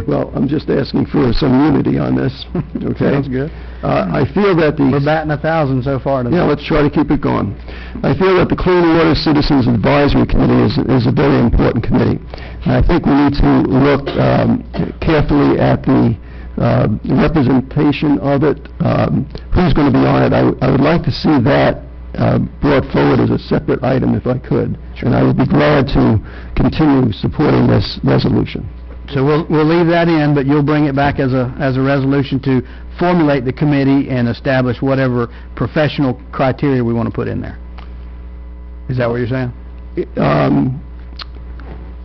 Well, I'm just asking for some unity on this, okay? Sounds good. I feel that the... We're batting 1,000 so far tonight. Yeah, let's try to keep it going. I feel that the Clean Water Citizens Advisory Committee is a very important committee. And I think we need to look carefully at the representation of it, who's going to be on it. I would like to see that brought forward as a separate item if I could. Sure. And I would be glad to continue supporting this resolution. So we'll leave that in, but you'll bring it back as a resolution to formulate the committee and establish whatever professional criteria we want to put in there. Is that what you're saying?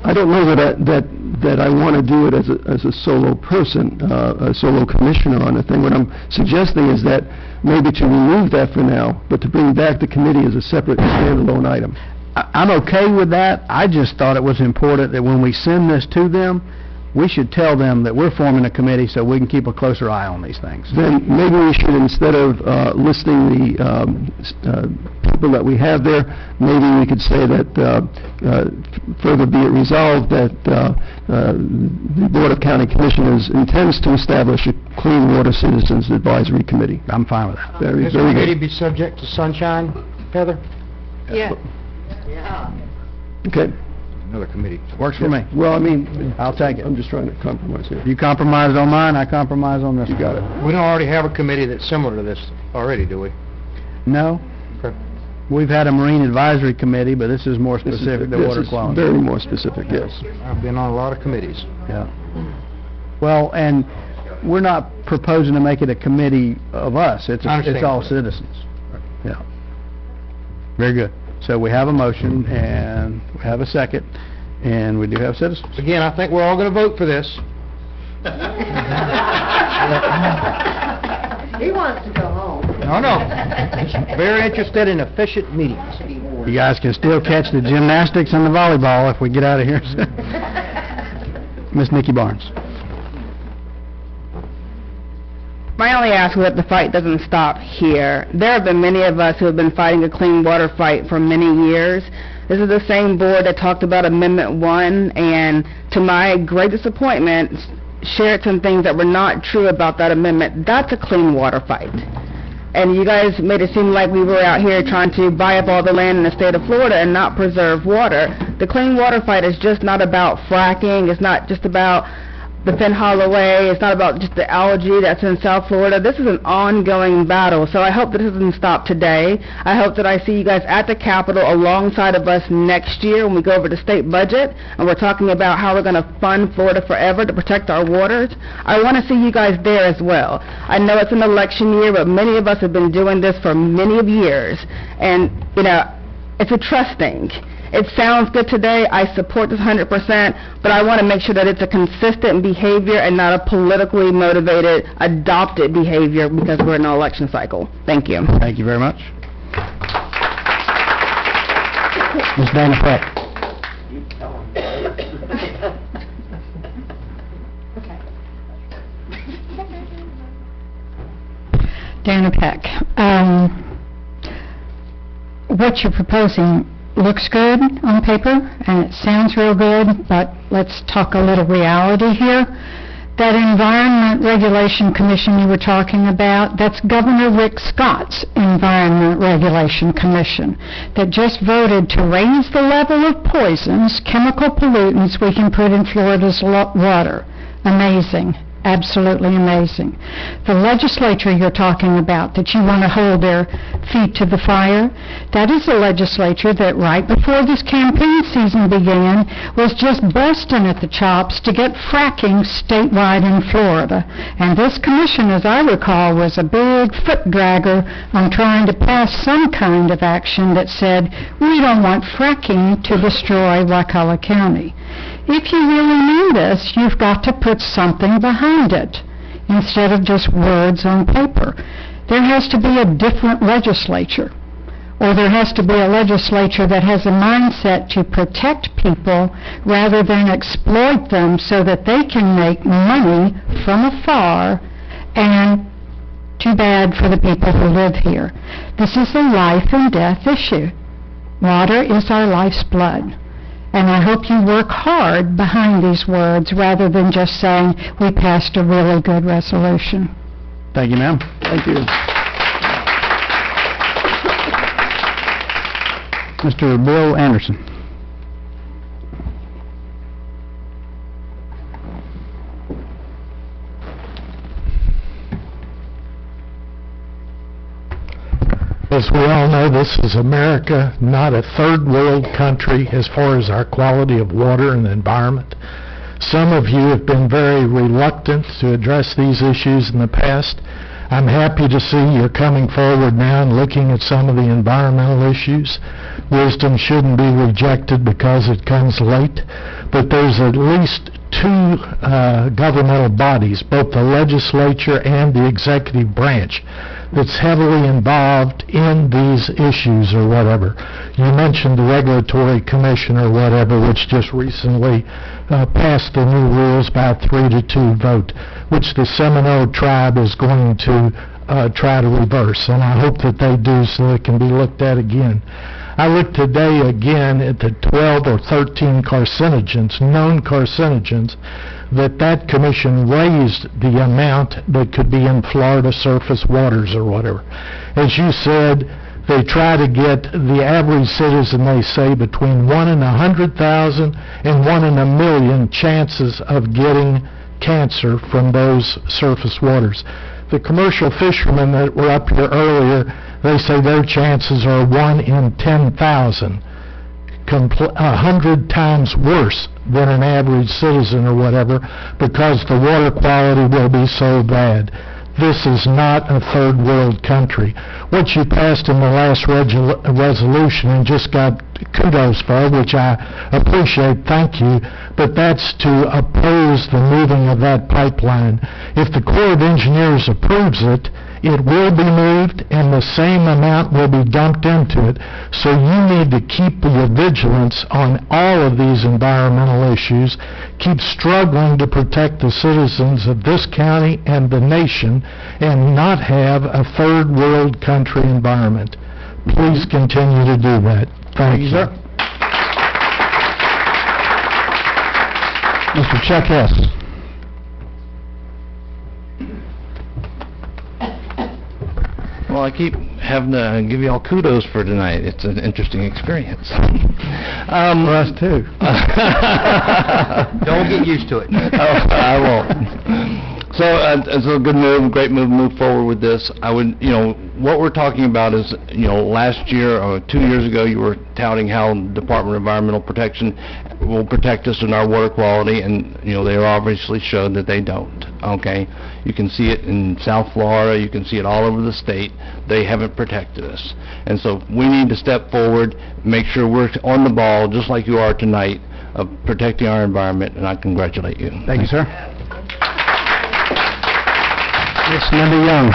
I don't know that I want to do it as a solo person, a solo commissioner on the thing. What I'm suggesting is that maybe to remove that for now, but to bring back the committee as a separate standalone item. I'm okay with that. I just thought it was important that when we send this to them, we should tell them that we're forming a committee so we can keep a closer eye on these things. Then maybe we should, instead of listing the people that we have there, maybe we could say that further be it resolved that the Board of County Commissioners intends to establish a Clean Water Citizens Advisory Committee. I'm fine with that. Very Does good. the committee be subject to sunshine, Heather? Yeah. Okay. Another committee. Works for me. Well, I mean, I'll take it. I'm just trying to compromise here. You compromised on mine, I compromise on this. You got it. We don't already have a committee that's similar to this already, do we? No. Okay. We've had a Marine Advisory Committee, but this is more This is- specific to this water is quality. very more specific, yes. I've been on a lot of committees. Yeah. Well, and we're not proposing to make it a committee of us. It's I understand. it's all citizens. Yeah. Very good. So we have a motion, and we have a second, and we do have citizens. Again, I think we're all going to vote for this. He wants to go home. No. Very interested in efficient meetings. You guys can still catch the gymnastics and the volleyball if we get out of here. Miss Nikki Barnes. My only ask is that the fight doesn't stop here. There have been many of us who have been fighting a clean water fight for many years. This is the same board that talked about Amendment 1, and to my great disappointment, shared some things that were not true about that amendment. That's a clean water fight. And you guys made it seem like we were out here trying to buy up all the land in the state of Florida and not preserve water. The clean water fight is just not about fracking. It's not just about the Penn Holloway. It's not about just the algae that's in South Florida. This is an ongoing battle, so I hope that it doesn't stop today. I hope that I see you guys at the Capitol alongside of us next year when we go over the state budget and we're talking about how we're going to fund Florida Forever to protect our waters. I want to see you guys there as well. I know it's an election year, but many of us have been doing this for many of years, and, you know, it's a trust thing. It sounds good today, I support this 100%, but I want to make sure that it's a consistent behavior and not a politically motivated, adopted behavior because we're in an election cycle. Thank you. Thank you very much. Ms. Dana Peck. Dana Peck. What you're proposing looks good on paper, and it sounds real good, but let's talk a little reality here. That Environment Regulation Commission you were talking about, that's Governor Rick Scott's Environment Regulation Commission that just voted to raise the level of poisons, chemical pollutants we can put in Florida's water. Amazing. Absolutely amazing. The legislature you're talking about, that you want to hold their feet to the fire, that is the legislature that right before this campaign season began was just busting at the chops to get fracking statewide in Florida. And this commission, as I recall, was a big foot dragger on trying to pass some kind of action that said, we don't want fracking to destroy Wakulla County. If you really mean this, you've got to put something behind it instead of just words on paper. There has to be a different legislature, or there has to be a legislature that has a mindset to protect people rather than exploit them so that they can make money from afar, and too bad for the people who live here. This is a life and death issue. Water is our life's blood. And I hope you work hard behind these words rather than just saying, we passed a really good resolution. Thank you, ma'am. Thank you. Mr. Bill Anderson. As we all know, this is America, not a third world country as far as our quality of water and the environment. Some of you have been very reluctant to address these issues in the past. I'm happy to see you're coming forward now and looking at some of the environmental issues. Wisdom shouldn't be rejected because it comes late, but there's at least two governmental bodies, both the legislature and the executive branch, that's heavily involved in these issues or whatever. You mentioned the Regulatory Commission or whatever, which just recently passed the new rules by a 3-2 vote, which the Seminole tribe is going to try to reverse, and I hope that they do so it can be looked at again. I looked today again at the 12 or 13 carcinogens, known carcinogens, that commission raised the amount that could be in Florida surface waters or whatever. As you said, they try to get the average citizen, they say, between 1 in 100,000 and 1 in a million chances of getting cancer from those surface waters. The commercial fishermen that were up here earlier, they say their chances are 1 in 10,000. 100 times worse than an average citizen or whatever, because the water quality will be so bad. This is not a third world country. What you passed in the last resolution and just got kudos for, which I appreciate, thank you, but that's to oppose the moving of that pipeline. If the Corps of Engineers approves it, it will be moved and the same amount will be dumped into it. So you need to keep your vigilance on all of these environmental issues, keep struggling to protect the citizens of this county and the nation, and not have a third world country environment. Please continue to do that. Thank you. Sir. Mr. Chuck Hess. Well, I keep having to give you all kudos for tonight. It's an interesting experience. For us too. Don't get used to it. I won't. So it's a good move, great move forward with this. I would, what we're talking about is, last year or 2 years ago, you were touting how the Department of Environmental Protection will protect us in our water quality, and, they obviously showed that they don't, okay? You can see it in South Florida, you can see it all over the state. They haven't protected us. And so we need to step forward, make sure we're on the ball, just like you are tonight, of protecting our environment, and I congratulate you. Thank you, sir. Miss Linda Young.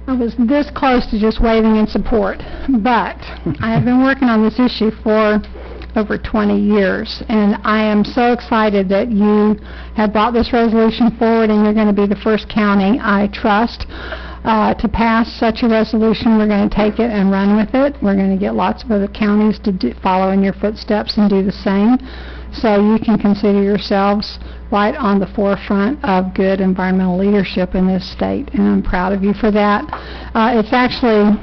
I was this close to just waving in support, but I have been working on this issue for over 20 years, and I am so excited that you have brought this resolution forward and you're going to be the first county, I trust, to pass such a resolution. We're going to take it and run with it. We're going to get lots of other counties to follow in your footsteps and do the same. So you can consider yourselves right on the forefront of good environmental leadership in this state, and I'm proud of you for that. It's actually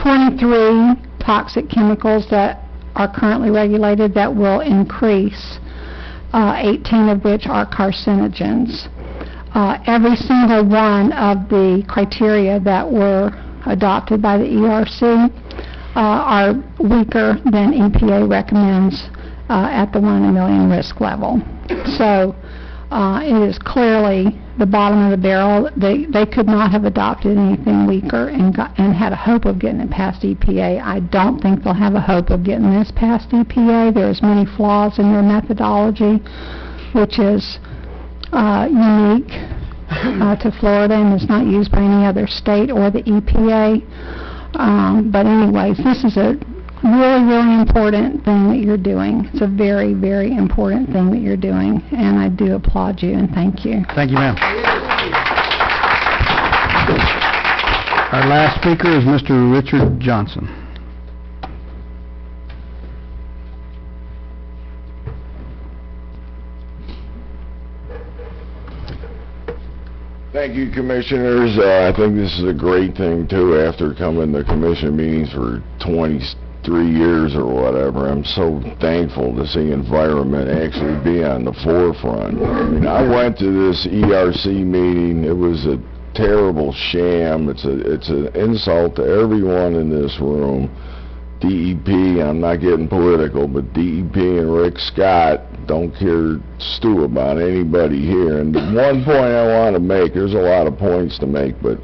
23 toxic chemicals that are currently regulated that will increase, 18 of which are carcinogens. Every single one of the criteria that were adopted by the ERC are weaker than EPA recommends at the 1 in a million risk level. So it is clearly the bottom of the barrel. They could not have adopted anything weaker and had a hope of getting it past EPA. I don't think they'll have a hope of getting this past EPA. There's many flaws in their methodology, which is unique to Florida and is not used by any other state or the EPA. But anyways, this is a really important thing that you're doing. It's a very important thing that you're doing, and I do applaud you and thank you. Thank you, ma'am. Our last speaker is Mr. Richard Johnson. Thank you, Commissioners. I think this is a great thing, too, after coming to Commission meetings for 23 years or whatever. I'm so thankful to see environment actually be on the forefront. I mean, I went to this ERC meeting. It was a terrible sham. It's an insult to everyone in this room. DEP, I'm not getting political, but DEP and Rick Scott don't care stew about anybody here. And the one point I want to make, there's a lot of points to make, but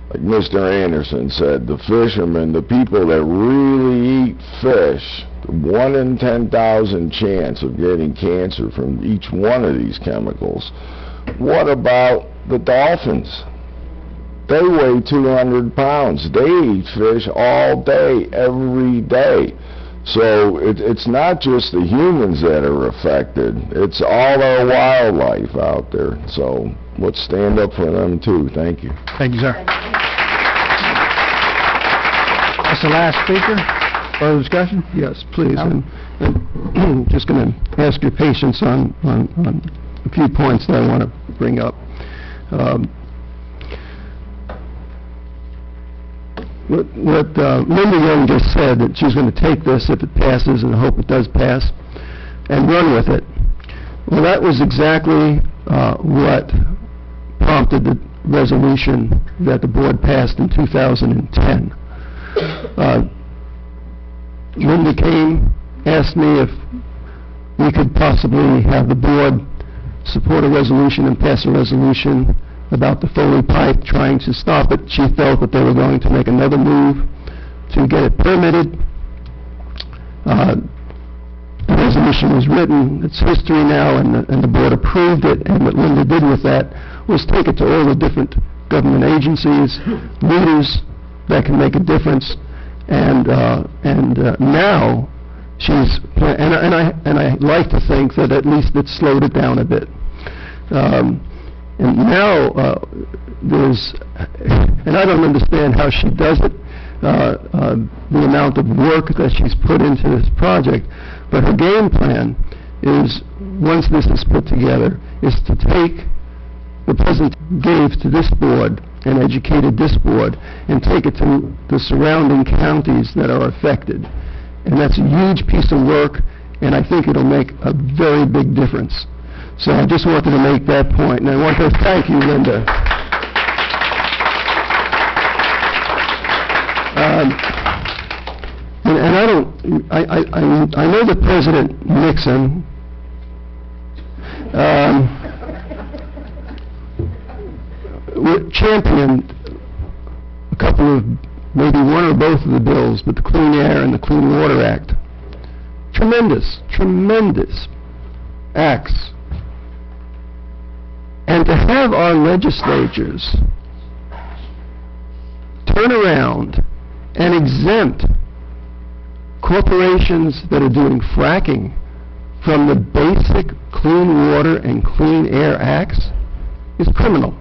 like Mr. Anderson said, the fishermen, the people that really eat fish, the 1 in 10,000 chance of getting cancer from each one of these chemicals. What about the dolphins? They weigh 200 pounds. They eat fish all day, every day. So it's not just the humans that are affected. It's all our wildlife out there. So let's stand up for them too. Thank you. Thank you, sir. That's the last speaker. Further discussion? Yes, please. And just going to ask your patience on a few points that I want to bring up. What Linda Young just said, that she's going to take this if it passes, and I hope it does pass, and run with it. Well, that was exactly what prompted the resolution that the board passed in 2010. Linda came, asked me if we could possibly have the board support a resolution and pass a resolution about the Foley pipe, trying to stop it. She felt that they were going to make another move to get it permitted. The resolution was written, it's history now, and the board approved it, and what Linda did with that was take it to all the different government agencies, leaders that can make a difference, and now she's, and I like to think that at least it slowed it down a bit. And now there's, and I don't understand how she does it, the amount of work that she's put into this project, but her game plan is, once this is put together, is to take the president gave to this board and educated this board and take it to the surrounding counties that are affected. And that's a huge piece of work, and I think it'll make a very big difference. So I just wanted to make that point, and I want to thank you, Linda. And I know that President Nixon championed a couple of, maybe one or both of the bills, but the Clean Air and the Clean Water Act. Tremendous acts. And to have our legislatures turn around and exempt corporations that are doing fracking from the basic Clean Water and Clean Air Acts is criminal.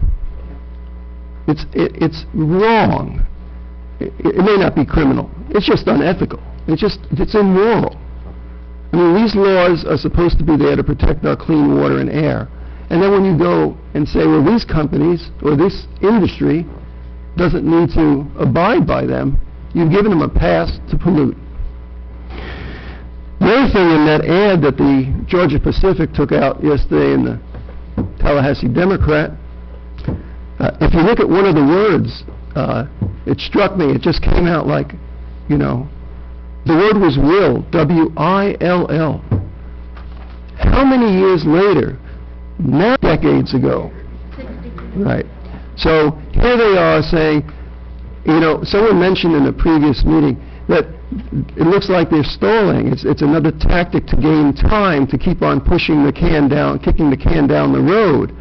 It's wrong. It may not be criminal. It's just unethical. It's immoral. I mean, these laws are supposed to be there to protect our clean water and air. And then when you go and say, well, these companies or this industry doesn't need to abide by them, you've given them a pass to pollute. The other thing in that ad that the Georgia Pacific took out yesterday in the Tallahassee Democrat, if you look at one of the words, it struck me, it just came out like, the word was will, W-I-L-L. How many years later, now decades ago, right? So here they are saying, someone mentioned in a previous meeting that it looks like they're stalling. It's another tactic to gain time to keep on pushing the can down, kicking the can down the road.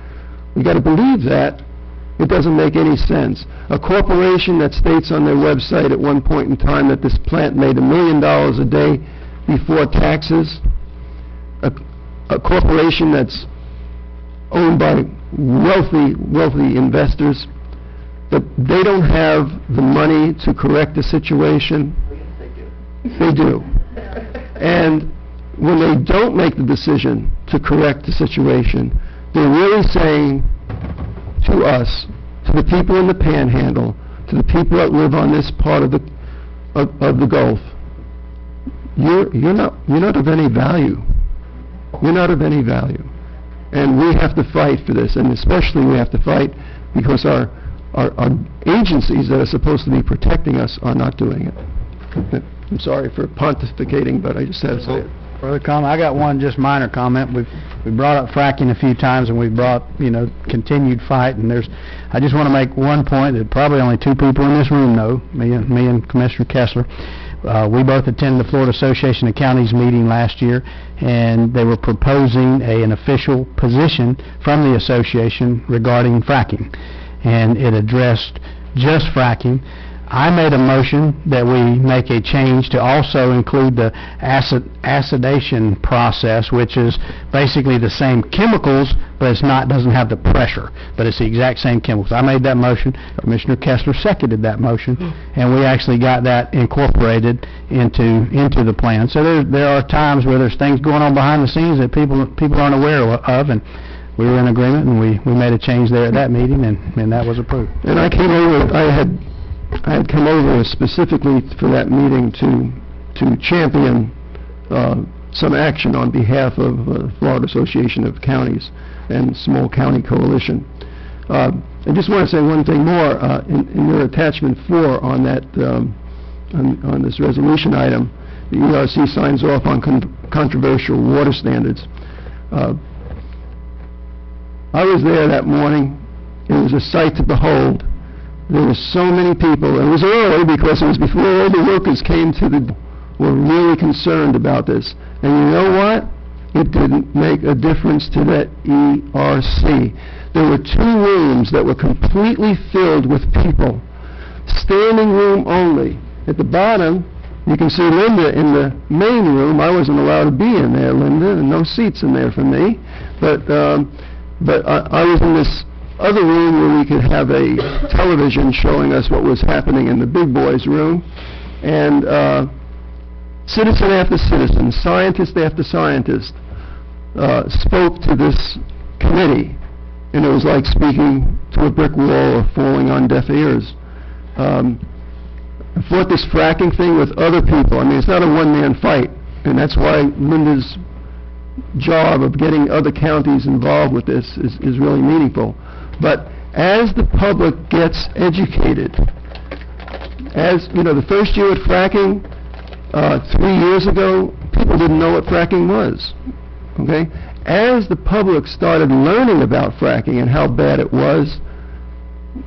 We got to believe that. It doesn't make any sense. A corporation that states on their website at one point in time that this plant made $1 million a day before taxes, a corporation that's owned by wealthy investors, but they don't have the money to correct the situation. They do. And when they don't make the decision to correct the situation, they're really saying to us, to the people in the Panhandle, to the people that live on this part of the Gulf, you're not of any value. You're not of any value. And we have to fight for this, and especially we have to fight because our agencies that are supposed to be protecting us are not doing it. I'm sorry for pontificating, but I just had to say it. Further comment? I got one just minor comment. We've brought up fracking a few times, and we've brought, continued fight, and I just want to make one point that probably only two people in this room know, me and Commissioner Kessler. We both attended the Florida Association of Counties meeting last year, and they were proposing an official position from the association regarding fracking, and it addressed just fracking. I made a motion that we make a change to also include the acidation process, which is basically the same chemicals, but doesn't have the pressure, but it's the exact same chemicals. I made that motion. Commissioner Kessler seconded that motion, and we actually got that incorporated into the plan. So there are times where there's things going on behind the scenes that people aren't aware of, and we were in agreement, and we made a change there at that meeting, and that was approved. And I had come over specifically for that meeting to champion some action on behalf of the Florida Association of Counties and Small County Coalition. I just want to say one thing more. In your attachment 4 on that on this resolution item, the ERC signs off on controversial water standards. I was there that morning. It was a sight to behold. There were so many people. It was early because it was before all the workers were really concerned about this. And you know what? It didn't make a difference to that ERC. There were 2 rooms that were completely filled with people. Standing room only. At the bottom, you can see Linda in the main room. I wasn't allowed to be in there, Linda, and no seats in there for me. But I was in this other room where we could have a television showing us what was happening in the big boys' room, and citizen after citizen, scientist after scientist spoke to this committee, and it was like speaking to a brick wall or falling on deaf ears. I fought this fracking thing with other people. I mean, it's not a one-man fight, and that's why Linda's job of getting other counties involved with this is really meaningful. But as the public gets educated, the first year at fracking, 3 years ago, people didn't know what fracking was, okay? As the public started learning about fracking and how bad it was,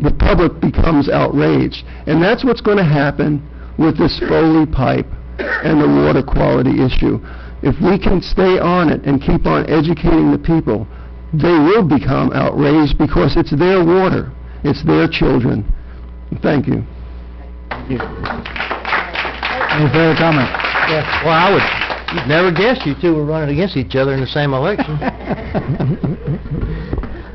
the public becomes outraged. And that's what's going to happen with this Foley pipe and the water quality issue. If we can stay on it and keep on educating the people, they will become outraged because it's their water. It's their children. Thank you. Any further comment? Yes. Well, you'd never guess you two were running against each other in the same election.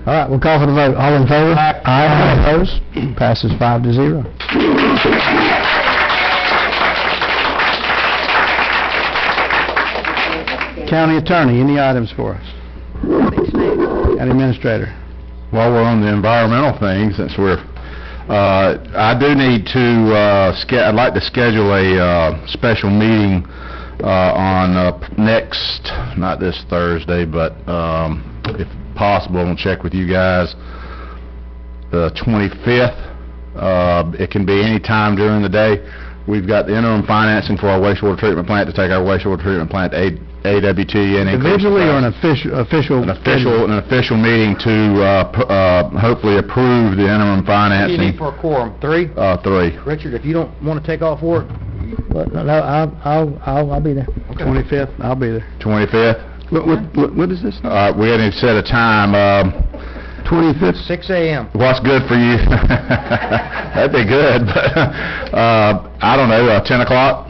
All right, we'll call for the vote. All in favor? Aye. Opposed? Passes 5-0. County Attorney, any items for us? County Administrator. While we're on the environmental thing, since we're, I do need to, I'd like to schedule a special meeting on next, not this Thursday, but if possible, I'm going to check with you guys, the 25th. It can be any time during the day. We've got the interim financing for our wastewater treatment plant to take our wastewater treatment plant to AWT and Individually or an official? An official meeting to hopefully approve the interim financing. What do you need for a quorum? 3? 3. Richard, if you don't want to take off work, No, I'll be there. 25th, I'll be there. 25th. What is this? We had to set a time. 25th? 6 a.m. What's good for you? That'd be good, but I don't know, 10 o'clock?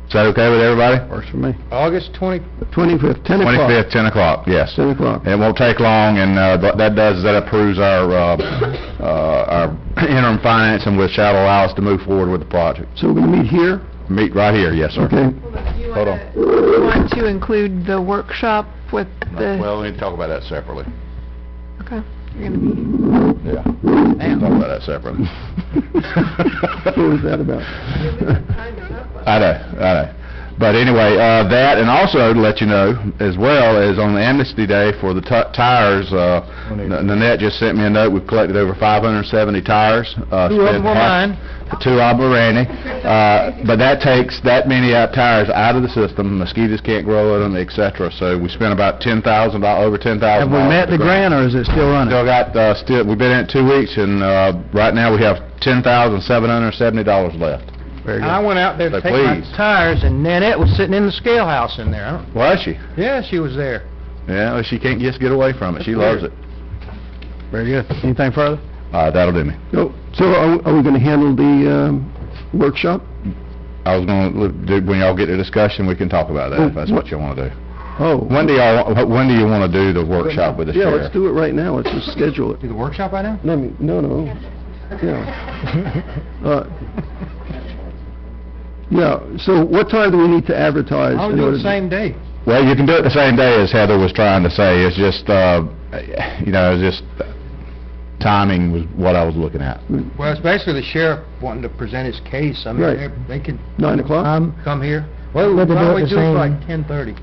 Is that okay with everybody? Works for me. August 25th, 10 o'clock. 25th, 10 o'clock, yes. 10 o'clock. It won't take long, and what that does is that approves our interim financing, which shall allow us to move forward with the project. So we're going to meet here? Meet right here, yes, sir. Okay. Hold on. You want to include the workshop with the... Well, we need to talk about that separately. Okay. You're going to be... Yeah. We'll talk about that separately. What was that about? I know. But anyway, that, and also to let you know, as well as on the amnesty day for the tires, Nanette just sent me a note. We've collected over 570 tires. 2 of them were mine. 2 of them were Randy. But that takes that many tires out of the system. Mosquitoes can't grow in them, etc. So we spent about $10,000, over $10,000. Have we met the grant, or is it still running? Still got, we've been in it 2 weeks, and right now we have $10,770 left. Very good. I went out there to So take my please. tires, and Nanette was sitting in the scale house in there. Was she? Yeah, she was there. Yeah, well, she can't just get away from it. She loves it. Very good. Anything further? That'll do me. So are we going to handle the workshop? I was going to do, when y'all get to discussion, we can talk about that, if that's what you want to do. Oh. When do you want to do the workshop with the Yeah, sheriff? let's do it right now. Let's just schedule it. Do the workshop right now? No. Yeah. Yeah, so what time do we need to advertise? I'll do it the same day. Well, you can do it the same day as Heather was trying to say. It's just, timing was what I was looking at. Well, it's basically the sheriff wanting to present his case. I mean, Right. they could 9 o'clock? come here. Well, We'll why do don't it we the do it same- like 10:30?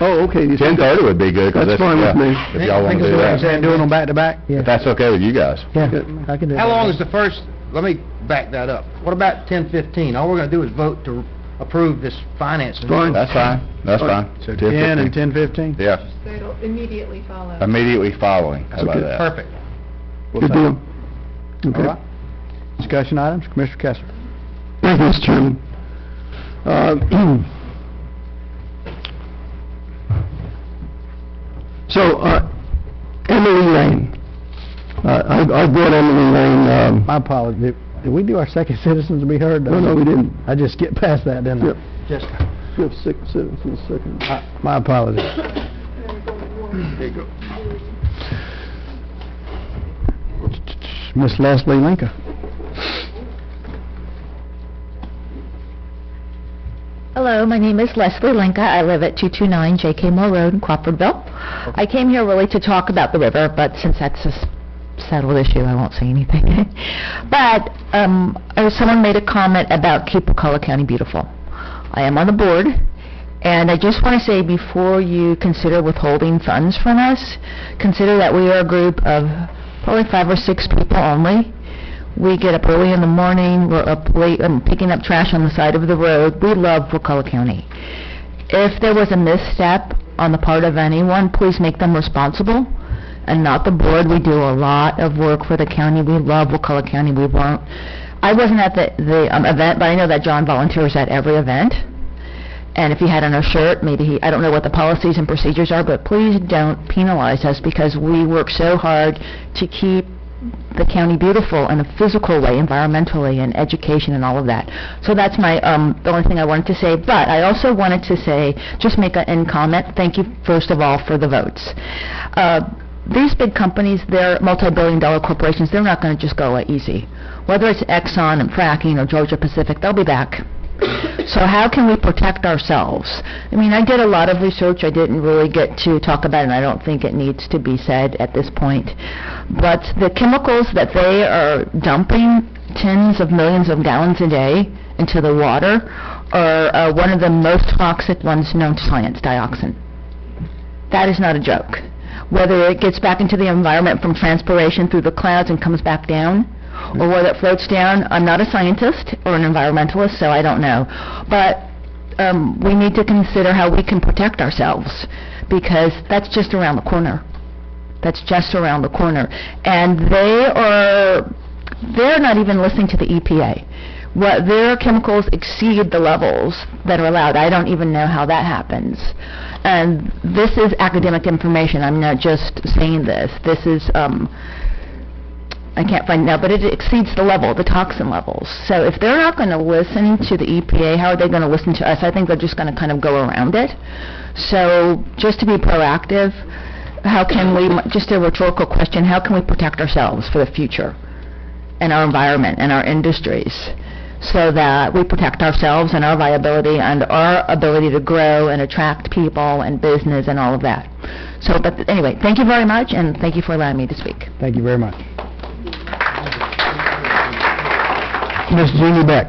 Oh, okay. 10:30 would be good. 'cause That's fine with me. If y'all want to do that. Doing them back to back? If that's okay with you guys. Yeah, I can do that. How long is the first, let me back that up. What about 10:15? All we're going to do is vote to approve this financing. Fine. That's fine. That's fine. So 10 and 10:15? Yeah, So it'll immediately follow. immediately following. How about Okay. that? Perfect. Good deal. All Okay. right. Discussion items, Commissioner Kessler. Thank you, Mr. Chairman. So, Emily Lane. I brought Emily Lane, My apologies. Did we do our second citizens to be heard? no, we didn't. I just skipped past that, didn't Yep. Just, We have 6 citizens second. I? My apologies. there you go. Miss Leslie Linka. Hello, my name is Leslie Linka. I live at 229 J.K. Moore Road in Crawfordville. I came here really to talk about the river, but since that's a settled issue, I won't say anything. But someone made a comment about Keep Wakulla County Beautiful. I am on the board, and I just want to say, before you consider withholding funds from us, consider that we are a group of probably 5 or 6 people only. We get up early in the morning, we're up late, picking up trash on the side of the road. We love Wakulla County. If there was a misstep on the part of anyone, please make them responsible, and not the board. We do a lot of work for the county. We love Wakulla County. I wasn't at the event, but I know that John volunteers at every event. And if he had on a shirt, maybe I don't know what the policies and procedures are, but please don't penalize us, because we work so hard to keep the county beautiful in a physical way, environmentally, and education and all of that. So that's my the only thing I wanted to say. But I also wanted to say, just make an end comment. Thank you, first of all, for the votes. these big companies, they're multi-billion-dollar corporations, they're not going to just go away easy. Whether it's Exxon and fracking or Georgia Pacific, they'll be back. So how can we protect ourselves? I mean, I did a lot of research. I didn't really get to talk about it, and I don't think it needs to be said at this point. But the chemicals that they are dumping, tens of millions of gallons a day, into the water are one of the most toxic ones known to science, dioxin. That is not a joke. Whether it gets back into the environment from transpiration through the clouds and comes back down, or whether it floats down, I'm not a scientist or an environmentalist, so I don't know. But we need to consider how we can protect ourselves, because that's just around the corner. That's just around the corner. And they're not even listening to the EPA. What their chemicals exceed the levels that are allowed. I don't even know how that happens. And this is academic information. I'm not just saying this. This is, I can't find it now, but it exceeds the level, the toxin levels. So if they're not going to listen to the EPA, how are they going to listen to us? I think they're just going to kind of go around it. So just to be proactive, how can we, just a rhetorical question, how can we protect ourselves for the future and our environment and our industries, so that we protect ourselves and our viability and our ability to grow and attract people and business and all of that. So, but anyway, thank you very much, and thank you for allowing me to speak. Thank you very much. Ms. Jeannie Beck.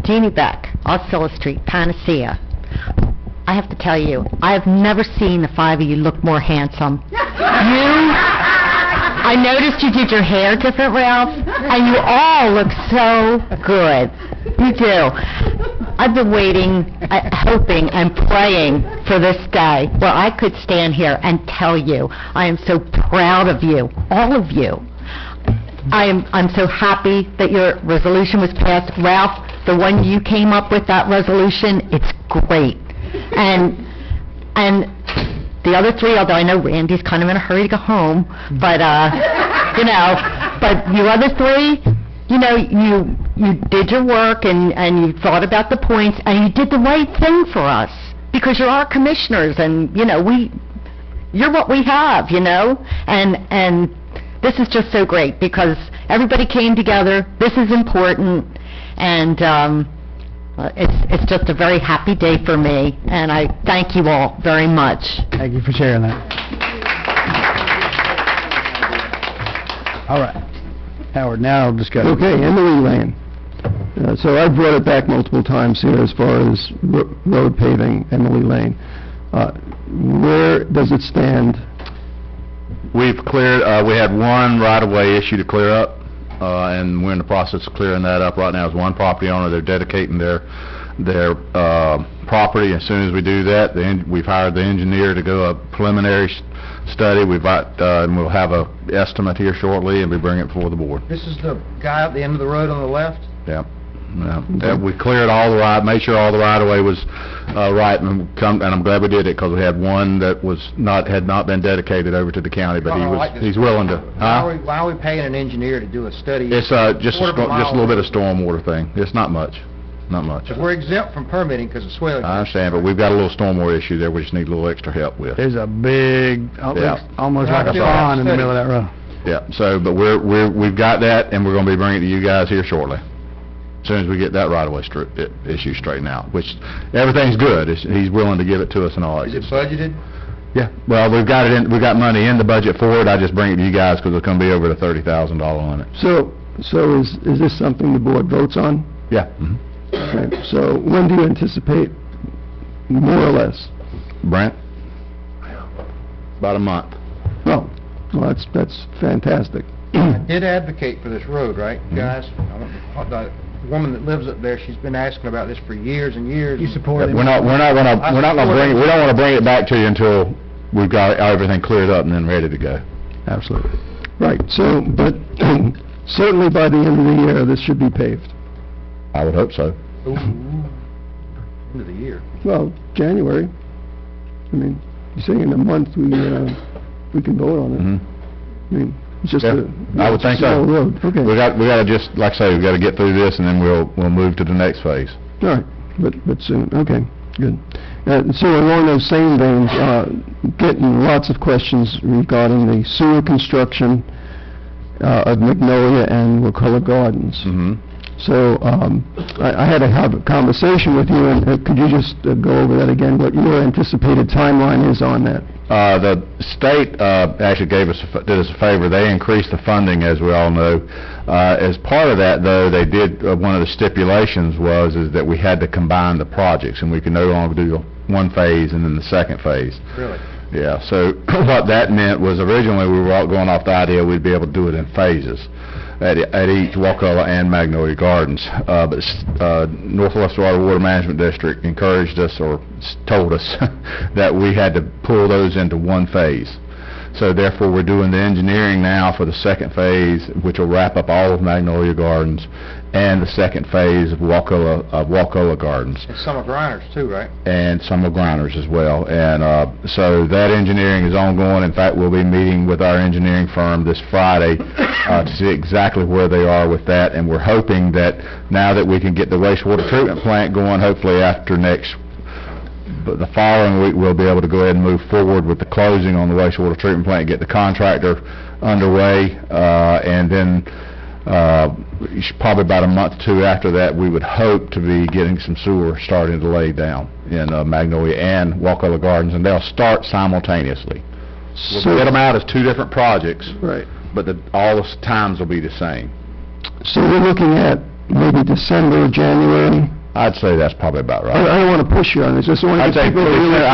Jeannie Beck, Osceola Street, Panacea. I have to tell you, I have never seen the five of you look more handsome. I noticed you did your hair different, Ralph, and you all look so good. You do. I've been waiting, hoping and praying for this day where I could stand here and tell you I am so proud of you, all of you. I'm so happy that your resolution was passed. Ralph, the one you came up with, that resolution, it's great. And the other three, although I know Randy's kind of in a hurry to go home, but you know, but you other three, you know, you did your work and you thought about the points and you did the right thing for us, because you're our commissioners, and you know, you're what we have, you know, and this is just so great because everybody came together. This is important, and it's just a very happy day for me, and I thank you all very much. Thank you for sharing that. All right. Howard, now discuss. Okay, Emily Lane. So I brought it back multiple times here as far as road paving, Emily Lane. Where does it stand? We've cleared, we had one right-of-way issue to clear up, and we're in the process of clearing that up right now. As one property owner, they're dedicating their property. As soon as we do that, we've hired the engineer to go a preliminary study. We've got, and we'll have a estimate here shortly, and we bring it before the board. This is the guy at the end of the road on the left? Yeah. We cleared all the made sure all the right-of-way was right, and I'm glad we did it, because we had one that had not been dedicated over to the county, but he's willing to. Why are we paying an engineer to do a study? It's just a little bit of stormwater thing. It's not much. Not much. We're exempt from permitting because of swelling. I understand, but we've got a little stormwater issue there we just need a little extra help with. There's a big, almost like a pond in the middle of that road. Yeah, so, but we've got that, and we're going to be bringing it to you guys here shortly, as soon as we get that right-of-way issue straightened out, which everything's good. He's willing to give it to us and all that. Is it budgeted? Yeah, well, we've got money in the budget for it. I just bring it to you guys because it's going to be over the $30,000 limit. So is this something the board votes on? Yeah. Mm-hmm. Okay. So when do you anticipate, more or less? Brent? About a month. Well, that's fantastic. I did advocate for this road, right, guys? The woman that lives up there, she's been asking about this for years and years. You support it? We're not going to bring it. We don't want to bring it back to you until we've got everything cleared up and then ready to go. Absolutely. Right. So, but certainly by the end of the year, this should be paved. I would hope so. Ooh. End of the year. Well, January. I mean, you're saying in a month we can vote on it. Mm-hmm. I mean, it's just I would think so. Road. Okay. We got to just, like I say, we got to get through this, and then we'll move to the next phase. All right, but soon. Okay, good. So along those same veins, getting lots of questions regarding the sewer construction of Magnolia and Wakulla Gardens. So I had to have a conversation with you, and could you just go over that again, what your anticipated timeline is on that? The state actually did us a favor. They increased the funding, as we all know. As part of that, though, they did, one of the stipulations is that we had to combine the projects, and we could no longer do one phase and then the second phase. Really? Yeah, so what that meant was originally we were all going off the idea we'd be able to do it in phases at each Wakulla and Magnolia Gardens. But Northwest Water Management District encouraged us, or told us, that we had to pull those into one phase. So therefore, we're doing the engineering now for the second phase, which will wrap up all of Magnolia Gardens, and the second phase of Wakulla Gardens. And some of Grinders too, right? And some of Grinders as well. And so that engineering is ongoing. In fact, we'll be meeting with our engineering firm this Friday to see exactly where they are with that. And we're hoping that now that we can get the wastewater treatment plant going, hopefully after but the following week we'll be able to go ahead and move forward with the closing on the wastewater treatment plant, get the contractor underway, and then probably about a month or two after that, we would hope to be getting some sewer starting to lay down in Magnolia and Wakulla Gardens, and they'll start simultaneously. We'll get them out as two different projects, right? But all the times will be the same. So we're looking at maybe December or January? I'd say that's probably about right. I don't want to push you on this. Just want to I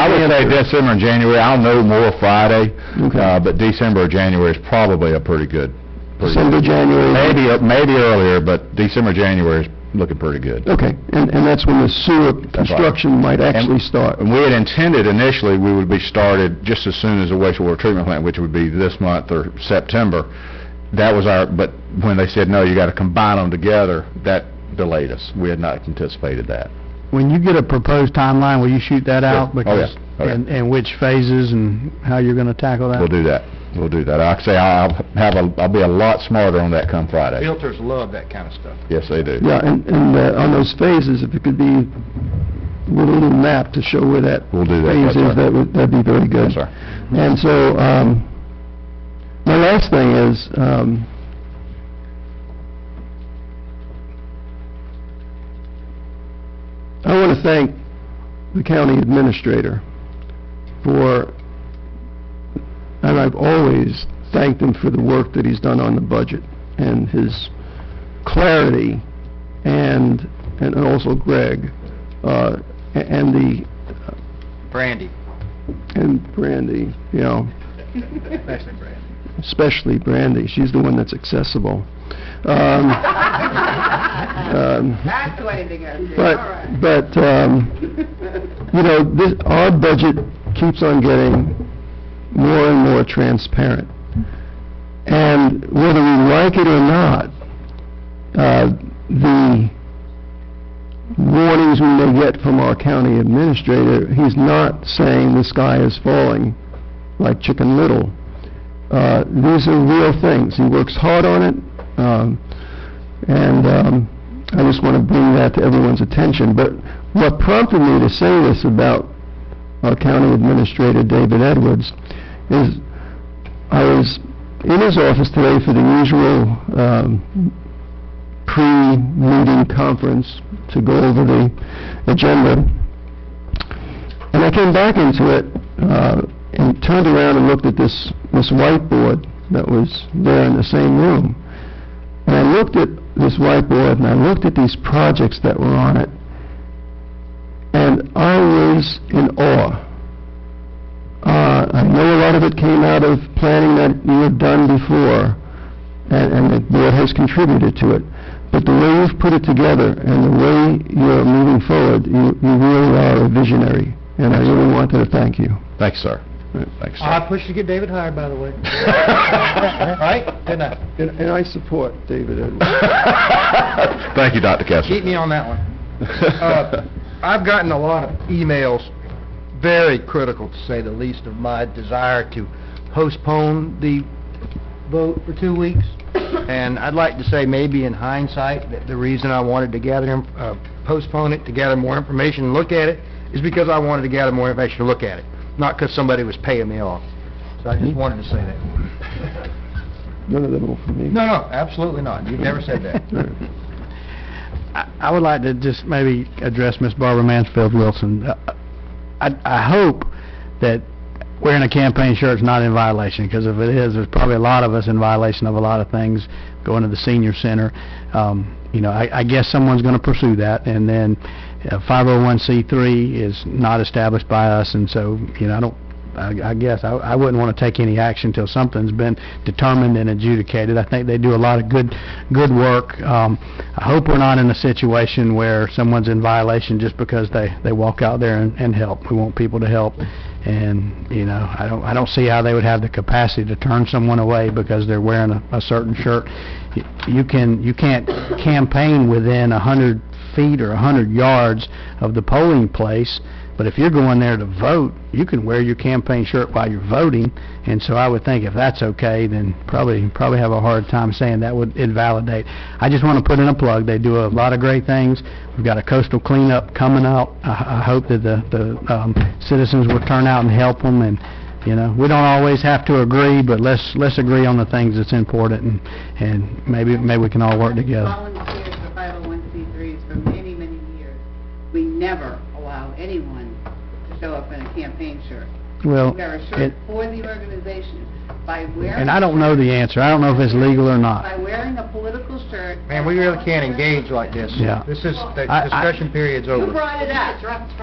would say December and January. I'll know more Friday, but December or January is probably a pretty good. December, January. Maybe earlier, but December, January is looking pretty good. Okay, and that's when the sewer construction might actually start. And we had intended initially we would be started just as soon as the wastewater treatment plant, which would be this month or September. That was but when they said no, you got to combine them together, that delayed us. We had not anticipated that. When you get a proposed timeline, will you shoot that out? Because and which phases and how you're going to tackle that? We'll do that. We'll do that. Like I say, I'll be a lot smarter on that come Friday. Filters love that kind of stuff. Yes, they do. Yeah, and on those phases, if it could be with a little map to show where that phase is, that'd be very good. Yes, sir. And so, my last thing is, I want to thank the county administrator and I've always thanked him for the work that he's done on the budget and his clarity, and also Greg, and the Brandy. And Brandy, you know. Especially Brandy. She's the one that's accessible. That's the way to go. But you know, our budget keeps on getting more and more transparent, and whether we like it or not, the warnings we may get from our county administrator, he's not saying the sky is falling like Chicken Little. These are real things. He works hard on it, and I just want to bring that to everyone's attention. But what prompted me to say this about our county administrator, David Edwards, is I was in his office today for the usual pre-meeting conference to go over the agenda, and I came back into it and turned around and looked at this whiteboard that was there in the same room. And I looked at this whiteboard and I looked at these projects that were on it, and I was in awe. I know a lot of it came out of planning that you had done before, and the board has contributed to it. But the way you've put it together and the way you're moving forward, you really are a visionary, and I really wanted to thank you. Thanks, sir. Thanks, sir. I pushed to get David hired, by the way. Right? Didn't I? And I support David Edwards. Thank you, Dr. Kessler. Keep me on that one. I've gotten a lot of emails, very critical to say the least, of my desire to postpone the vote for 2 weeks. And I'd like to say, maybe in hindsight, that the reason I wanted to postpone it, to gather more information and look at it, is because I wanted to gather more information to look at it, not because somebody was paying me off. So I just wanted to say that. None of them will for me. No, absolutely not. You've never said that. I would like to just maybe address Miss Barbara Mansfield Wilson. I hope that wearing a campaign shirt's not in violation, because if it is, there's probably a lot of us in violation of a lot of things going to the senior center. You know, I guess someone's going to pursue that, and then 501c3 is not established by us, and so, you know, I guess I wouldn't want to take any action until something's been determined and adjudicated. I think they do a lot of good work. I hope we're not in a situation where someone's in violation just because they walk out there and help. We want people to help, and you know, I don't see how they would have the capacity to turn someone away because they're wearing a certain shirt. You can't campaign within 100 feet or 100 yards of the polling place. But if you're going there to vote, you can wear your campaign shirt while you're voting, and so I would think if that's okay, then probably have a hard time saying that would invalidate. I just want to put in a plug. They do a lot of great things. We've got a coastal cleanup coming out. I hope that the citizens will turn out and help them, and you know, we don't always have to agree, but let's agree on the things that's important, and maybe we can all work together. Volunteers for 501c3s for many, many years. We never allow anyone to show up in a campaign shirt. Well, You wear a shirt for the organization. By wearing and I don't know the answer. I don't know if it's legal or not. by wearing a political shirt. Man, we really can't engage like this. Yeah. This is, the discussion period's over. You brought it up.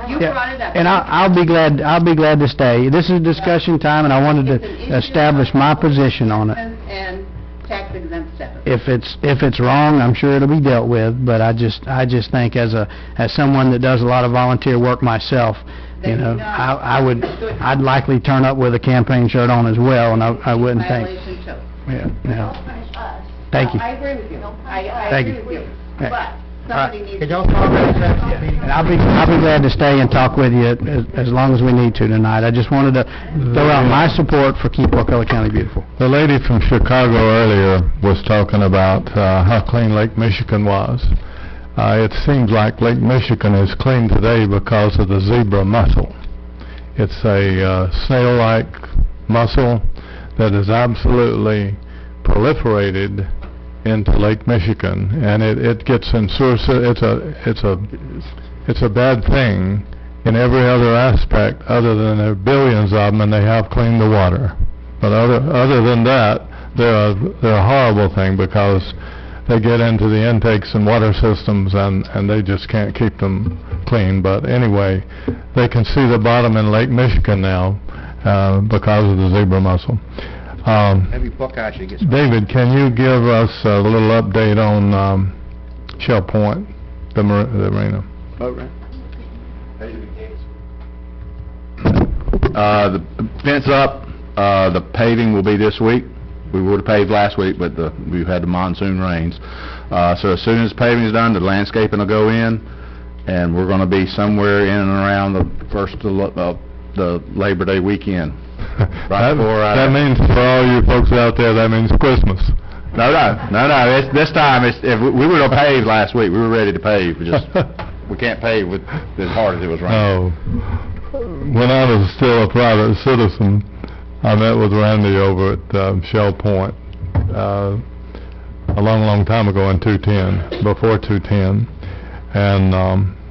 You brought it up. And I'll be glad to stay. This is discussion time, and I wanted to establish my position on it. And tax exempt status. If it's wrong, I'm sure it'll be dealt with. But I just think as someone that does a lot of volunteer work myself, you know, I'd likely turn up with a campaign shirt on as well, and I wouldn't think. Violation too. Yeah. Thank you. I agree with you. I Thank agree you. with you. Yeah. But somebody needs Could to... y'all talk about that? And I'll be glad to stay and talk with you as long as we need to tonight. I just wanted to throw out my support for Keep Wakulla County Beautiful. The lady from Chicago earlier was talking about how clean Lake Michigan was. It seems like Lake Michigan is clean today because of the zebra mussel. It's a snail-like mussel that is absolutely proliferated into Lake Michigan, and it gets in sewer. It's a bad thing in every other aspect, other than there are billions of them, and they have cleaned the water. But other than that, they're a horrible thing because they get into the intakes and water systems, and they just can't keep them clean. But anyway, they can see the bottom in Lake Michigan now because of the zebra mussel. Maybe Buckeye should get David, can you give us a little update on Shell Point, the marina? Okay. The fence up, the paving will be this week. We would have paved last week, but we've had the monsoon rains. So as soon as paving is done, the landscaping will go in, and we're going to be somewhere in and around the first of the Labor Day weekend. Right before that means for all you folks out there, that means Christmas. No. This time, if we were going to pave last week. We were ready to pave. We can't pave with as hard as it was raining. When I was still a private citizen, I met with Randy over at Shell Point a long time ago in 210, before 210, and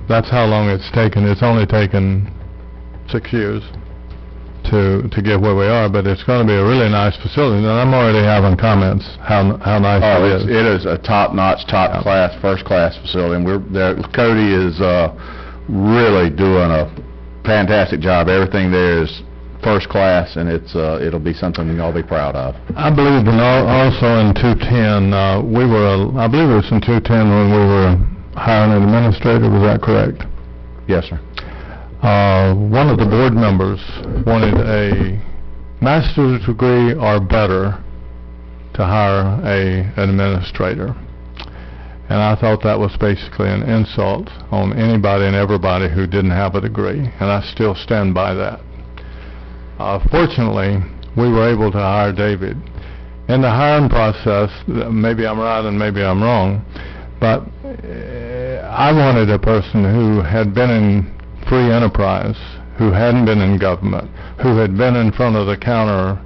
that's how long it's taken. It's only taken 6 years to get where we are, but it's going to be a really nice facility, and I'm already having comments how nice it is. It is a top-notch, top-class, first-class facility, and Cody is really doing a fantastic job. Everything there is first class, and it'll be something you'll all be proud of. I believe also in 210, I believe it was in 210 when we were hiring an administrator, was that correct? Yes, sir. One of the board members wanted a master's degree or better to hire an administrator. And I thought that was basically an insult on anybody and everybody who didn't have a degree, and I still stand by that. Fortunately, we were able to hire David. In the hiring process, maybe I'm right and maybe I'm wrong, but I wanted a person who had been in free enterprise, who hadn't been in government, who had been in front of the counter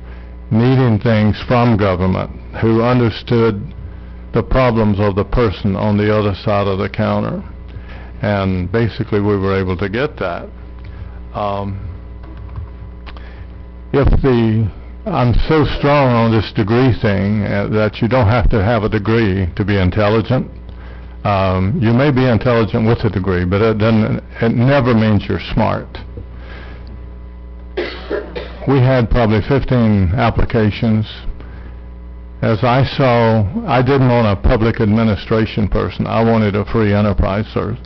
needing things from government, who understood the problems of the person on the other side of the counter. And basically we were able to get that. I'm so strong on this degree thing that you don't have to have a degree to be intelligent. You may be intelligent with a degree, but it never means you're smart. We had probably 15 applications. As I saw, I didn't want a public administration person. I wanted a free enterprise person.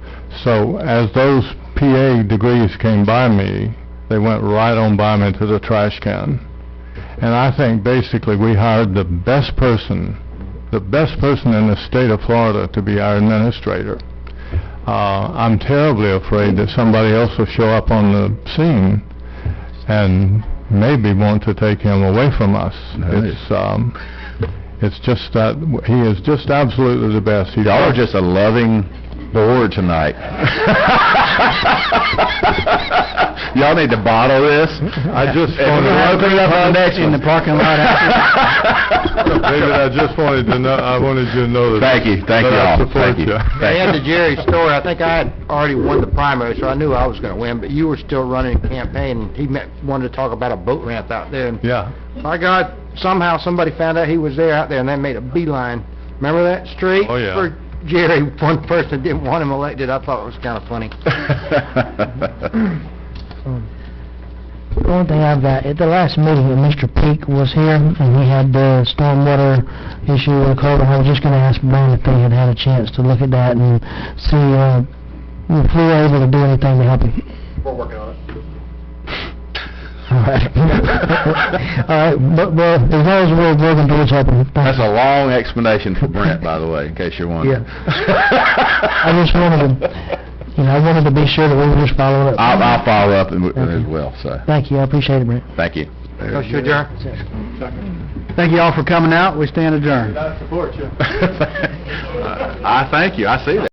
So as those PA degrees came by me, they went right on by me to the trash can. And I think basically we hired the best person in the state of Florida to be our administrator. I'm terribly afraid that somebody else will show up on the scene and maybe want to take him away from us. It's just that he is just absolutely the best. Y'all are just a loving board tonight. Y'all need to bottle this. I just wanted to open it up on the next in the parking lot David, I just wanted to know. I wanted you to know that. Thank you I all. support you. They had the Jerry story. I think I had already won the primary, so I knew I was going to win, but you were still running a campaign, and he wanted to talk about a boat ramp out there. And Yeah. my God, somehow somebody found out he was there out there, and they made a beeline. Remember that street? Oh, yeah. For Jerry, one person didn't want him elected. I thought it was kind of funny. One thing I've got, at the last meeting when Mr. Peak was here, and he had the stormwater issue with the culvert, I was just gonna ask Brian if they had had a chance to look at that and see, if we were able to do anything to help him. We're working on it. All right. All right, but, well, as long as we're working towards helping. That's a long explanation for Brent, by the way, in case you're wondering. I just wanted to, I wanted to be sure that we were just following up. I'll follow up as well, so. Thank you, I appreciate it, Brent. Thank you. Motion adjourned. Thank you all for coming out. We stand adjourned. I support you. I thank you. I see that.